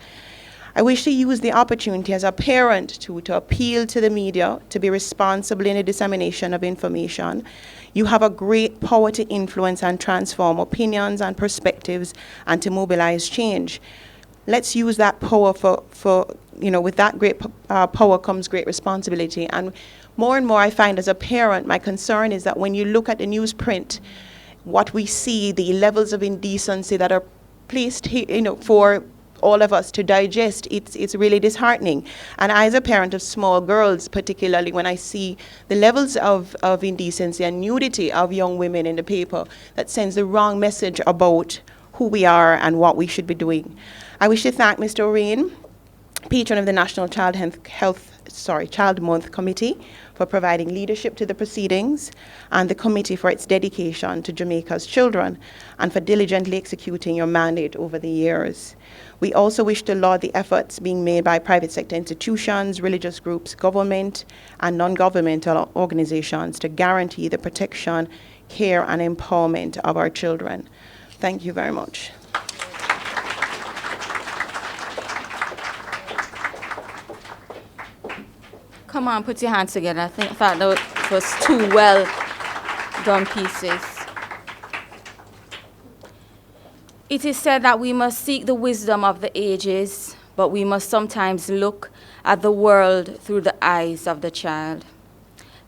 I wish to use the opportunity as a parent to appeal to the media to be responsible in the dissemination of information. You have a great power to influence and transform opinions and perspectives and to mobilize change. Let's use that power with that great power comes great responsibility. And more I find as a parent, my concern is that when you look at the newsprint, what we see, the levels of indecency that are placed here, for all of us to digest, it's really disheartening. And I, as a parent of small girls, particularly when I see the levels of indecency and nudity of young women in the paper, that sends the wrong message about who we are and what we should be doing. I wish to thank Mr. O'Rain, patron of the National Child Month Committee, for providing leadership to the proceedings, and the committee for its dedication to Jamaica's children, and for diligently executing your mandate over the years. We also wish to laud the efforts being made by private sector institutions, religious groups, government, and non-governmental organizations to guarantee the protection, care, and empowerment of our children. Thank you very much. Come on, put your hands together. I thought that was two well done pieces. It is said that we must seek the wisdom of the ages, but we must sometimes look at the world through the eyes of the child.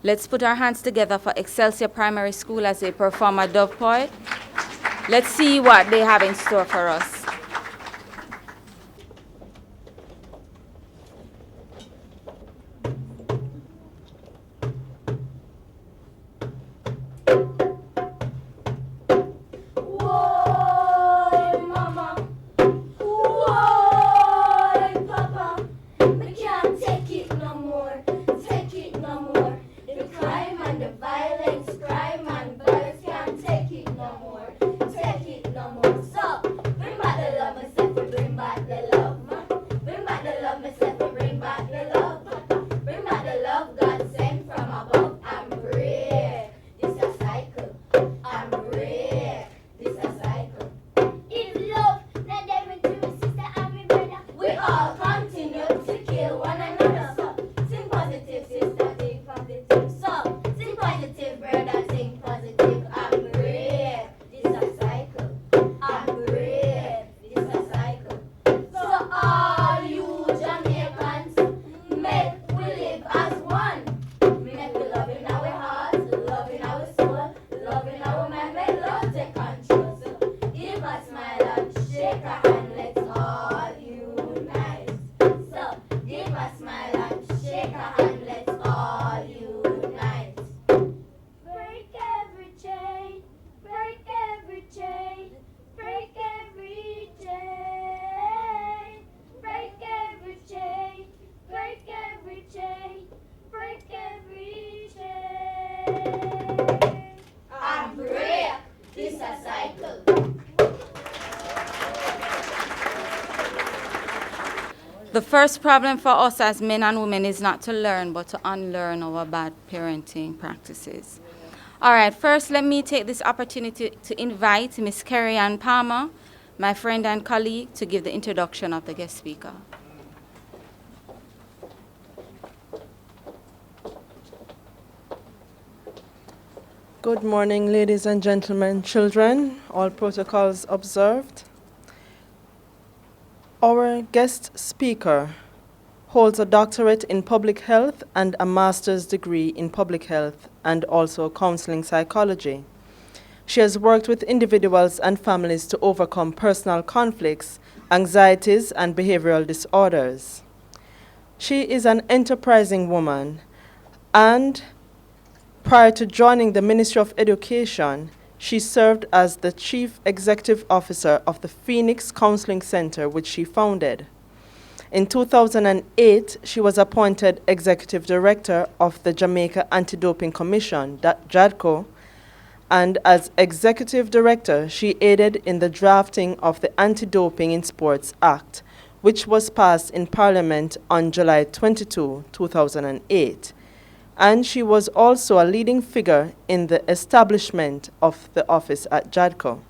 Let's put our hands together for Excelsior Primary School as they perform a dove poet. Let's see what they have in store for us. Take it no more. So, remember The first problem for us as men and women is not to learn, but to unlearn our bad parenting practices. All right, first let me take this opportunity to invite Ms. Kerry Ann Palmer, my friend and colleague, to give the introduction of the guest speaker. Good morning, ladies and gentlemen, children, all protocols observed. Our guest speaker holds a doctorate in public health and a master's degree in public health and also counseling psychology. She has worked with individuals and families to overcome personal conflicts, anxieties, and behavioral disorders. She is an enterprising woman, and prior to joining the Ministry of Education, she served as the Chief Executive Officer of the Phoenix Counseling Center, which she founded. In 2008, she was appointed Executive Director of the Jamaica Anti-Doping Commission, JADCO, and as Executive Director, she aided in the drafting of the Anti-Doping in Sports Act, which was passed in Parliament on July 22, 2008. And she was also a leading figure in the establishment of the office at JADCO.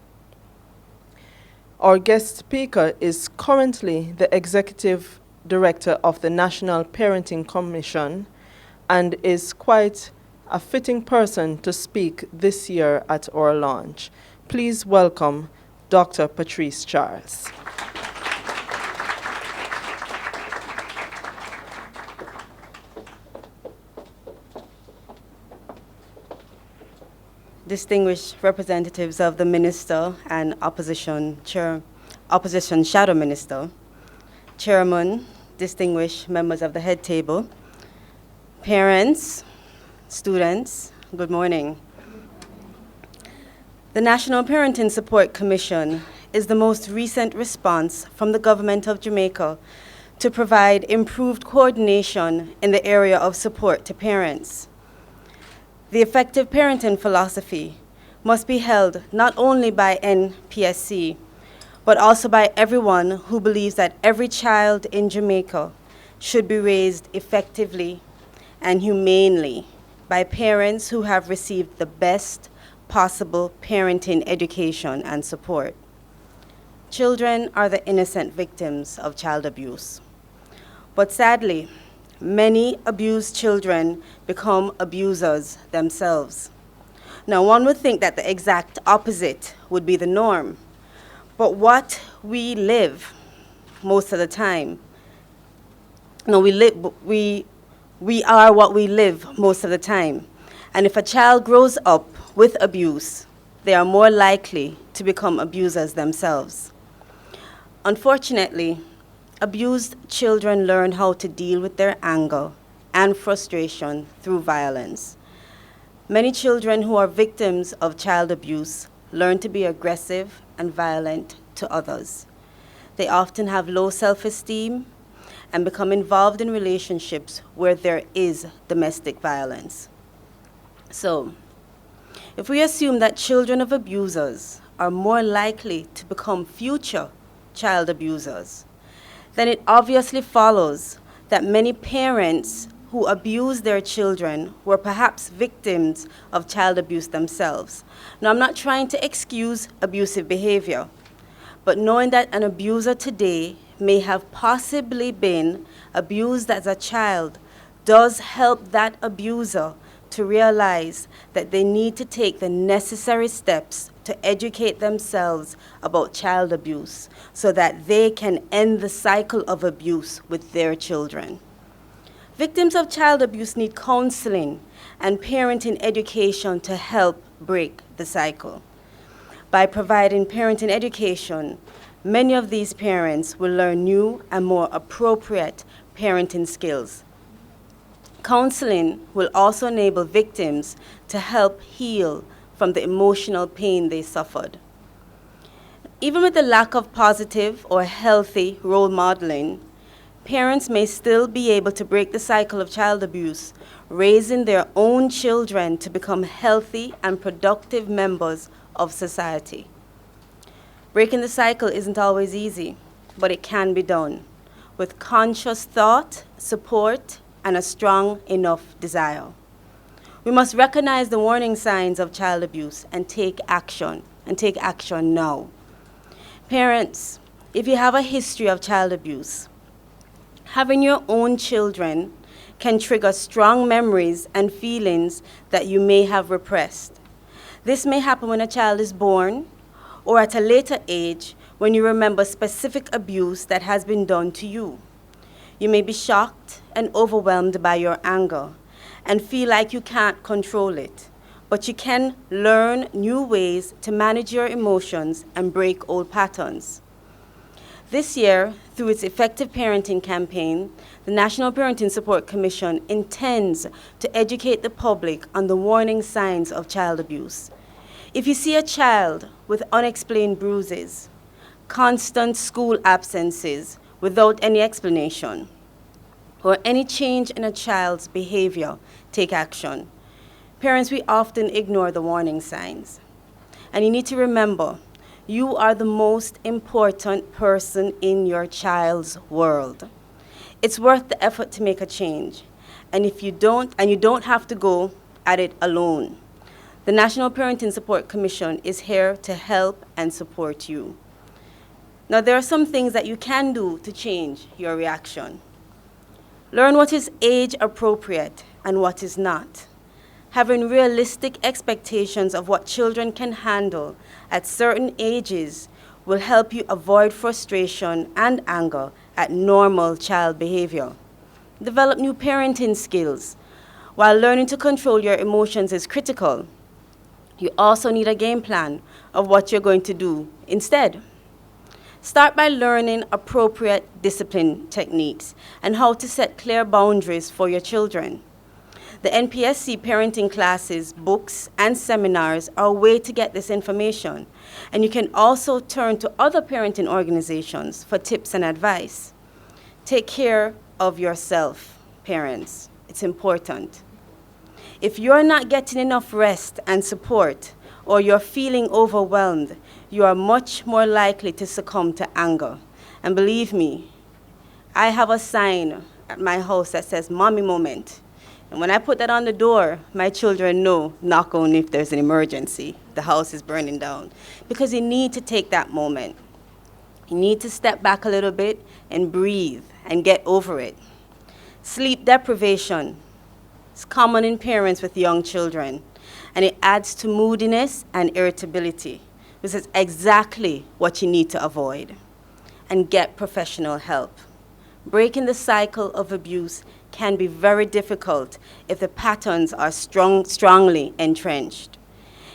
Our guest speaker is currently the Executive Director of the National Parenting Commission and is quite a fitting person to speak this year at our launch. Please welcome Dr. Patrice Charles. Distinguished representatives of the Minister and Opposition Shadow Minister, Chairman, distinguished members of the head table, parents, students, good morning. The National Parenting Support Commission is the most recent response from the Government of Jamaica to provide improved coordination in the area of support to parents. The effective parenting philosophy must be held not only by NPSC, but also by everyone who believes that every child in Jamaica should be raised effectively and humanely by parents who have received the best possible parenting education and support. Children are the innocent victims of child abuse. But sadly, many abused children become abusers themselves. Now, one would think that the exact opposite would be the norm, but what we live most of the time, we are what we live most of the time. And if a child grows up with abuse, they are more likely to become abusers themselves. Unfortunately, abused children learn how to deal with their anger and frustration through violence. Many children who are victims of child abuse learn to be aggressive and violent to others. They often have low self-esteem and become involved in relationships where there is domestic violence. So, if we assume that children of abusers are more likely to become future child abusers, then it obviously follows that many parents who abuse their children were perhaps victims of child abuse themselves. Now, I'm not trying to excuse abusive behavior, but knowing that an abuser today may have possibly been abused as a child does help that abuser to realize that they need to take the necessary steps to educate themselves about child abuse so that they can end the cycle of abuse with their children. Victims of child abuse need counseling and parenting education to help break the cycle. By providing parenting education, many of these parents will learn new and more appropriate parenting skills. Counseling will also enable victims to help heal from the emotional pain they suffered. Even with the lack of positive or healthy role modeling, parents may still be able to break the cycle of child abuse, raising their own children to become healthy and productive members of society. Breaking the cycle isn't always easy, but it can be done. with conscious thought, support, and a strong enough desire. We must recognize the warning signs of child abuse and take action now. Parents, if you have a history of child abuse, having your own children can trigger strong memories and feelings that you may have repressed. This may happen when a child is born or at a later age when you remember specific abuse that has been done to you. You may be shocked and overwhelmed by your anger and feel like you can't control it, but you can learn new ways to manage your emotions and break old patterns. This year, through its Effective Parenting campaign, the National Parenting Support Commission intends to educate the public on the warning signs of child abuse. If you see a child with unexplained bruises, constant school absences without any explanation, or any change in a child's behavior, take action. Parents, we often ignore the warning signs. And you need to remember, you are the most important person in your child's world. It's worth the effort to make a change. And you don't have to go at it alone. The National Parenting Support Commission is here to help and support you. Now, there are some things that you can do to change your reaction. Learn what is age appropriate and what is not. Having realistic expectations of what children can handle at certain ages will help you avoid frustration and anger at normal child behavior. Develop new parenting skills. While learning to control your emotions is critical, you also need a game plan of what you're going to do instead. Start by learning appropriate discipline techniques and how to set clear boundaries for your children. The NPSC parenting classes, books, and seminars are a way to get this information, and you can also turn to other parenting organizations for tips and advice. Take care of yourself, parents. It's important. If you're not getting enough rest and support, or you're feeling overwhelmed, you are much more likely to succumb to anger. And believe me, I have a sign at my house that says "Mommy Moment." And when I put that on the door, my children know, knock only if there's an emergency, the house is burning down. Because you need to take that moment. You need to step back a little bit and breathe and get over it. Sleep deprivation is common in parents with young children, and it adds to moodiness and irritability. This is exactly what you need to avoid. And get professional help. Breaking the cycle of abuse can be very difficult if the patterns are strongly entrenched.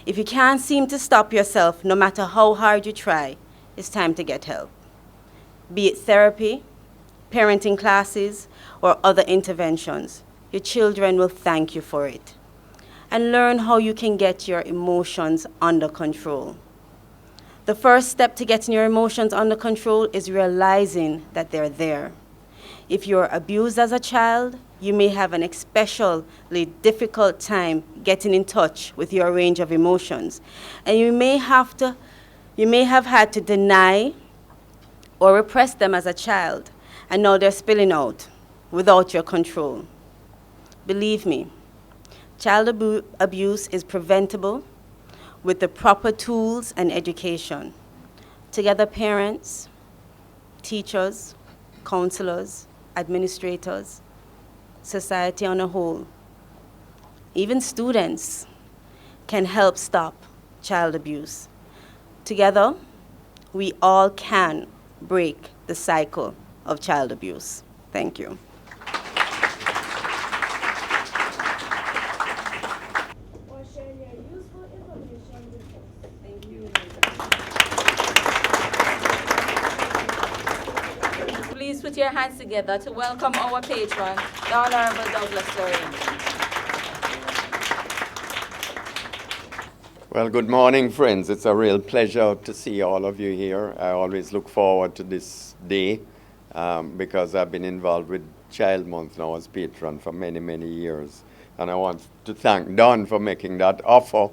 If you can't seem to stop yourself, no matter how hard you try, it's time to get help. Be it therapy, parenting classes, or other interventions, your children will thank you for it. And learn how you can get your emotions under control. The first step to getting your emotions under control is realizing that they're there. If you're abused as a child, you may have an especially difficult time getting in touch with your range of emotions. And you may have had to deny or repress them as a child, and now they're spilling out without your control. Believe me, child abuse is preventable with the proper tools and education. Together, parents, teachers, counselors, administrators, society on a whole, even students can help stop child abuse. Together, we all can break the cycle of child abuse. Thank you. Please put your hands together to welcome our patron, the Honorable Douglas Lorraine. Well, good morning, friends. It's a real pleasure to see all of you here. I always look forward to this day because I've been involved with Child Month now as patron for many, many years. And I want to thank Don for making that offer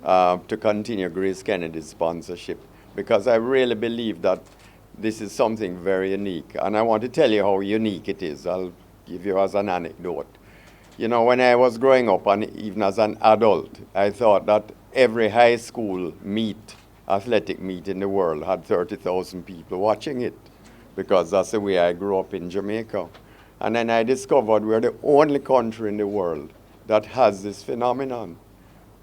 to continue GraceKennedy's sponsorship, because I really believe that this is something very unique. And I want to tell you how unique it is. I'll give you as an anecdote. You know, when I was growing up, and even as an adult, I thought that every high school athletic meet in the world had 30,000 people watching it, because that's the way I grew up in Jamaica. And then I discovered we're the only country in the world that has this phenomenon.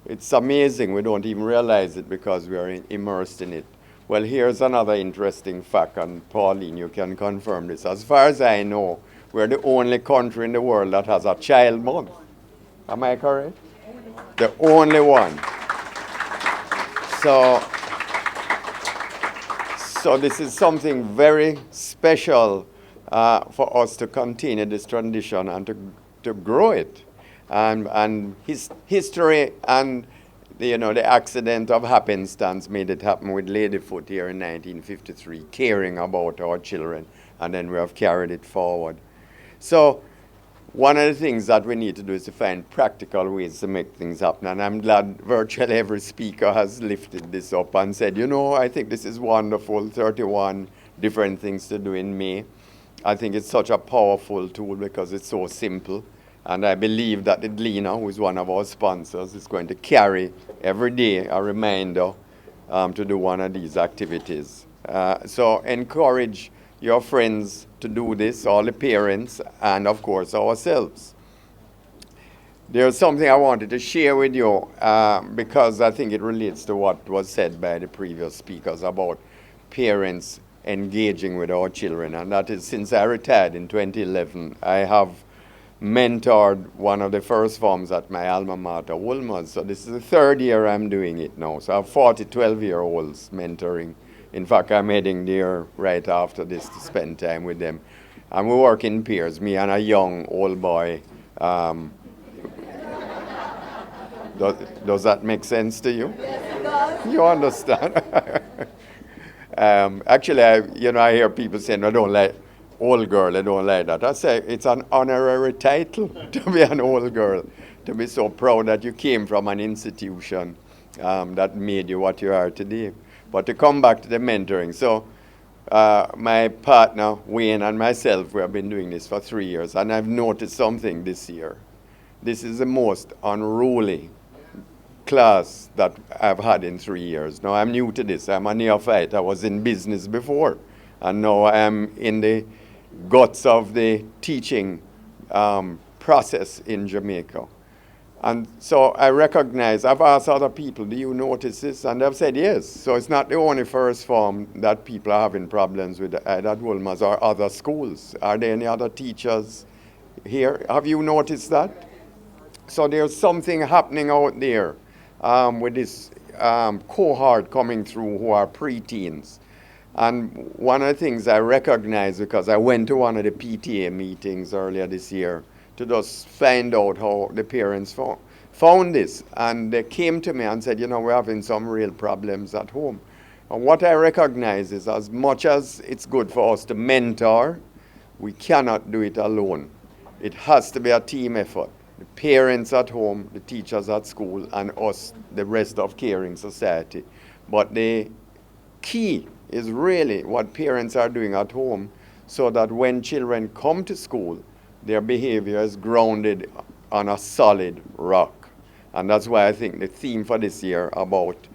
It's amazing. We don't even realize it because we are immersed in it. Well, here's another interesting fact, and Pauline, you can confirm this. As far as I know, we're the only country in the world that has a child month. Am I correct? The only one. So this is something very special for us to continue this tradition and to grow it. And history and the accident of happenstance made it happen with Ladyfoot here in 1953, caring about our children, and then we have carried it forward. So one of the things that we need to do is to find practical ways to make things happen, and I'm glad virtually every speaker has lifted this up and said, I think this is wonderful, 31 different things to do in May. I think it's such a powerful tool because it's so simple. And I believe that Edlina, who is one of our sponsors, is going to carry every day a reminder to do one of these activities. So encourage your friends to do this, all the parents, and of course ourselves. There's something I wanted to share with you because I think it relates to what was said by the previous speakers about parents engaging with our children. And that is, since I retired in 2011, I have mentored one of the first forms at my alma mater, Wolmer's. So this is the third year I'm doing it now. So I have 40 12-year-olds mentoring. In fact, I'm heading there right after this to spend time with them. And we work in pairs, me and a young old boy. Does that make sense to you? Yes, it does. You understand? Actually, I hear people saying, I don't like old girl, I don't like that. I say it's an honorary title to be an old girl, to be so proud that you came from an institution that made you what you are today. But to come back to the mentoring, so my partner, Wayne, and myself, we have been doing this for 3 years, and I've noticed something this year. This is the most unruly class that I've had in 3 years. Now, I'm new to this. I'm a neophyte. I was in business before, and now I'm in the guts of the teaching process in Jamaica. And so I recognize, I've asked other people, do you notice this? And they've said yes. So it's not the only first form that people are having problems with at Wolmer's or other schools. Are there any other teachers here? Have you noticed that? So there's something happening out there with this cohort coming through who are preteens. And one of the things I recognize, because I went to one of the PTA meetings earlier this year to just find out how the parents found this. And they came to me and said, we're having some real problems at home. And what I recognize is, as much as it's good for us to mentor, we cannot do it alone. It has to be a team effort. The parents at home, the teachers at school, and us, the rest of caring society. But the key is really what parents are doing at home, so that when children come to school, their behavior is grounded on a solid rock. And that's why I think the theme for this year about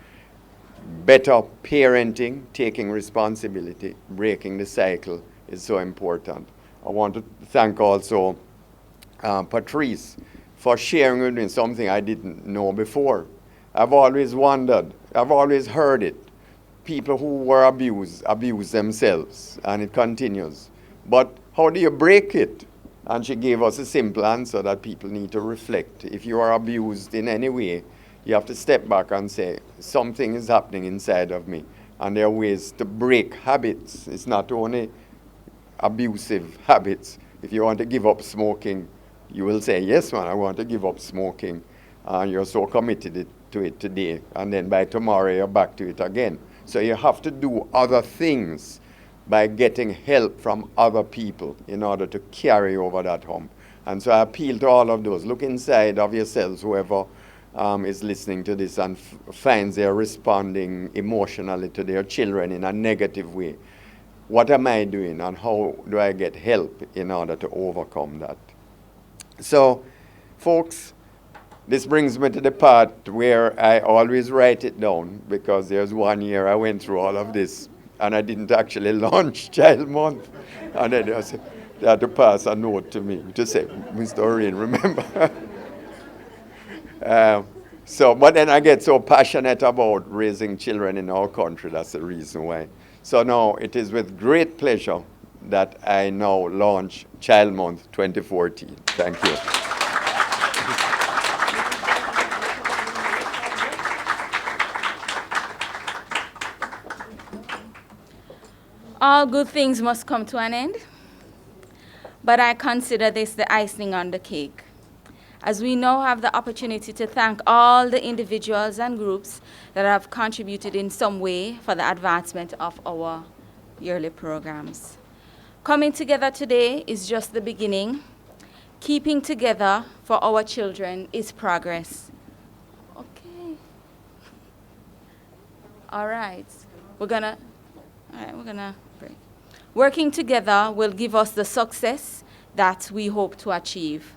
better parenting, taking responsibility, breaking the cycle is so important. I want to thank also Patrice for sharing with me something I didn't know before. I've always wondered, I've always heard it. People who were abused abuse themselves, and it continues. But how do you break it? And she gave us a simple answer that people need to reflect. If you are abused in any way, you have to step back and say, something is happening inside of me. And there are ways to break habits. It's not only abusive habits. If you want to give up smoking, you will say, yes, man, I want to give up smoking. And you're so committed to it today. And then by tomorrow, you're back to it again. So you have to do other things by getting help from other people in order to carry over that hump. And so I appeal to all of those. Look inside of yourselves, whoever is listening to this and finds they're responding emotionally to their children in a negative way. what am I doing and how do I get help in order to overcome that? So, folks, this brings me to the part where I always write it down, because there's 1 year I went through all of this and I didn't actually launch Child Month. And then they had to pass a note to me to say, Mr. Oreen, remember? But then I get so passionate about raising children in our country, that's the reason why. So now it is with great pleasure that I now launch Child Month 2014. Thank you. All good things must come to an end, but I consider this the icing on the cake, as we now have the opportunity to thank all the individuals and groups that have contributed in some way for the advancement of our yearly programs. Coming together today is just the beginning. Keeping together for our children is progress. Okay. All right, we're gonna break. Working together will give us the success that we hope to achieve.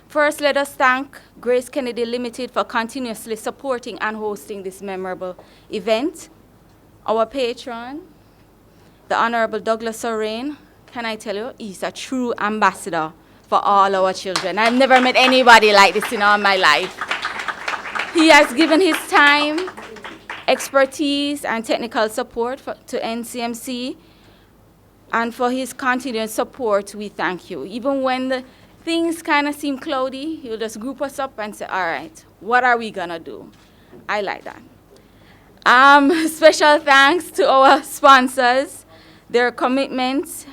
First, let us thank GraceKennedy Limited for continuously supporting and hosting this memorable event. Our patron, the Honorable Douglas Oreen, can I tell you, he's a true ambassador for all our children. I've never met anybody like this in all my life. He has given his time, expertise, and technical support to NCMC, and for his continued support, we thank you. Even when the things kind of seem cloudy, he'll just group us up and say, all right, what are we gonna do? I like that. Special thanks to our sponsors, their commitment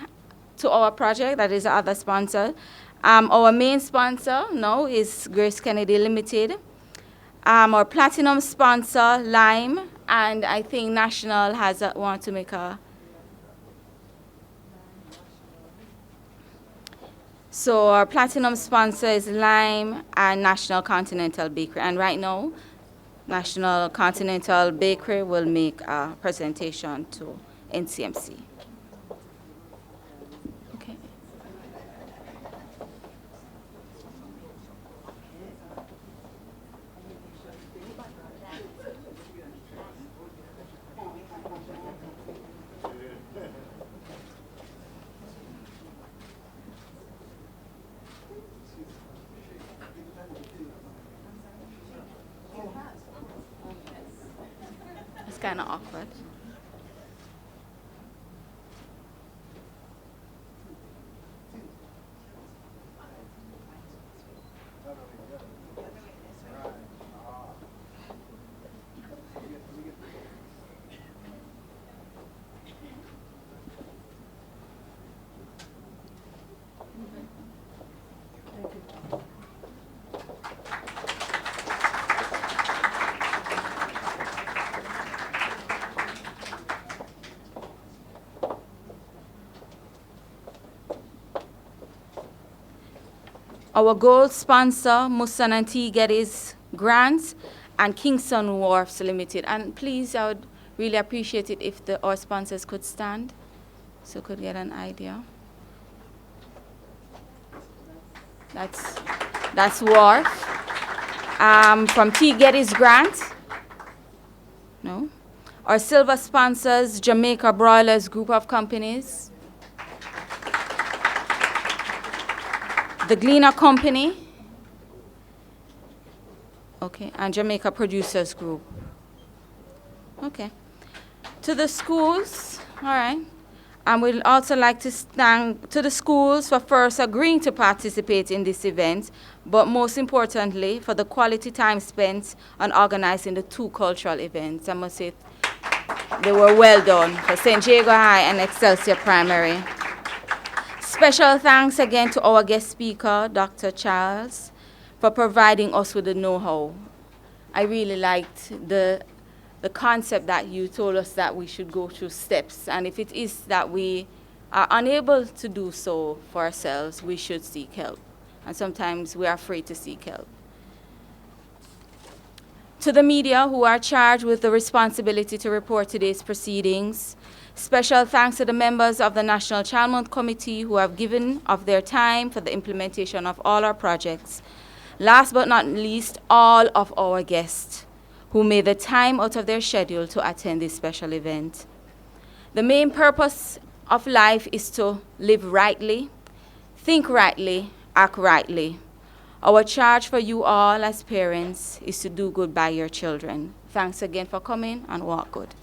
to our project, that is the other sponsor. Our main sponsor now is GraceKennedy Limited. Our platinum sponsor, Lime, and I think National has want to make a. So our platinum sponsor is Lime and National Continental Bakery. And right now, National Continental Bakery will make a presentation to NCMC. Okay. It's kind of awkward. Our gold sponsor, Musson and T. Geddes Grants, and Kingston Wharfs Limited. And please, I would really appreciate it if our sponsors could stand, so we could get an idea. That's Wharf. From T. Geddes Grant. No. Our silver sponsors, Jamaica Broilers Group of Companies. The Gleaner Company, okay, and Jamaica Producers Group. Okay. To the schools, all right, and we'd also like to thank to the schools for first agreeing to participate in this event, but most importantly, for the quality time spent on organizing the two cultural events. I must say they were well done for St. Jago High and Excelsior Primary. Special thanks again to our guest speaker, Dr. Charles, for providing us with the know-how. I really liked the concept that you told us that we should go through steps, and if it is that we are unable to do so for ourselves, we should seek help. And sometimes we are afraid to seek help. To the media who are charged with the responsibility to report today's proceedings, Special thanks to the members of the National Child Month Committee who have given of their time for the implementation of all our projects. Last but not least, all of our guests who made the time out of their schedule to attend this special event. The main purpose of life is to live rightly, think rightly, act rightly. Our charge for you all as parents is to do good by your children. Thanks again for coming, and walk good.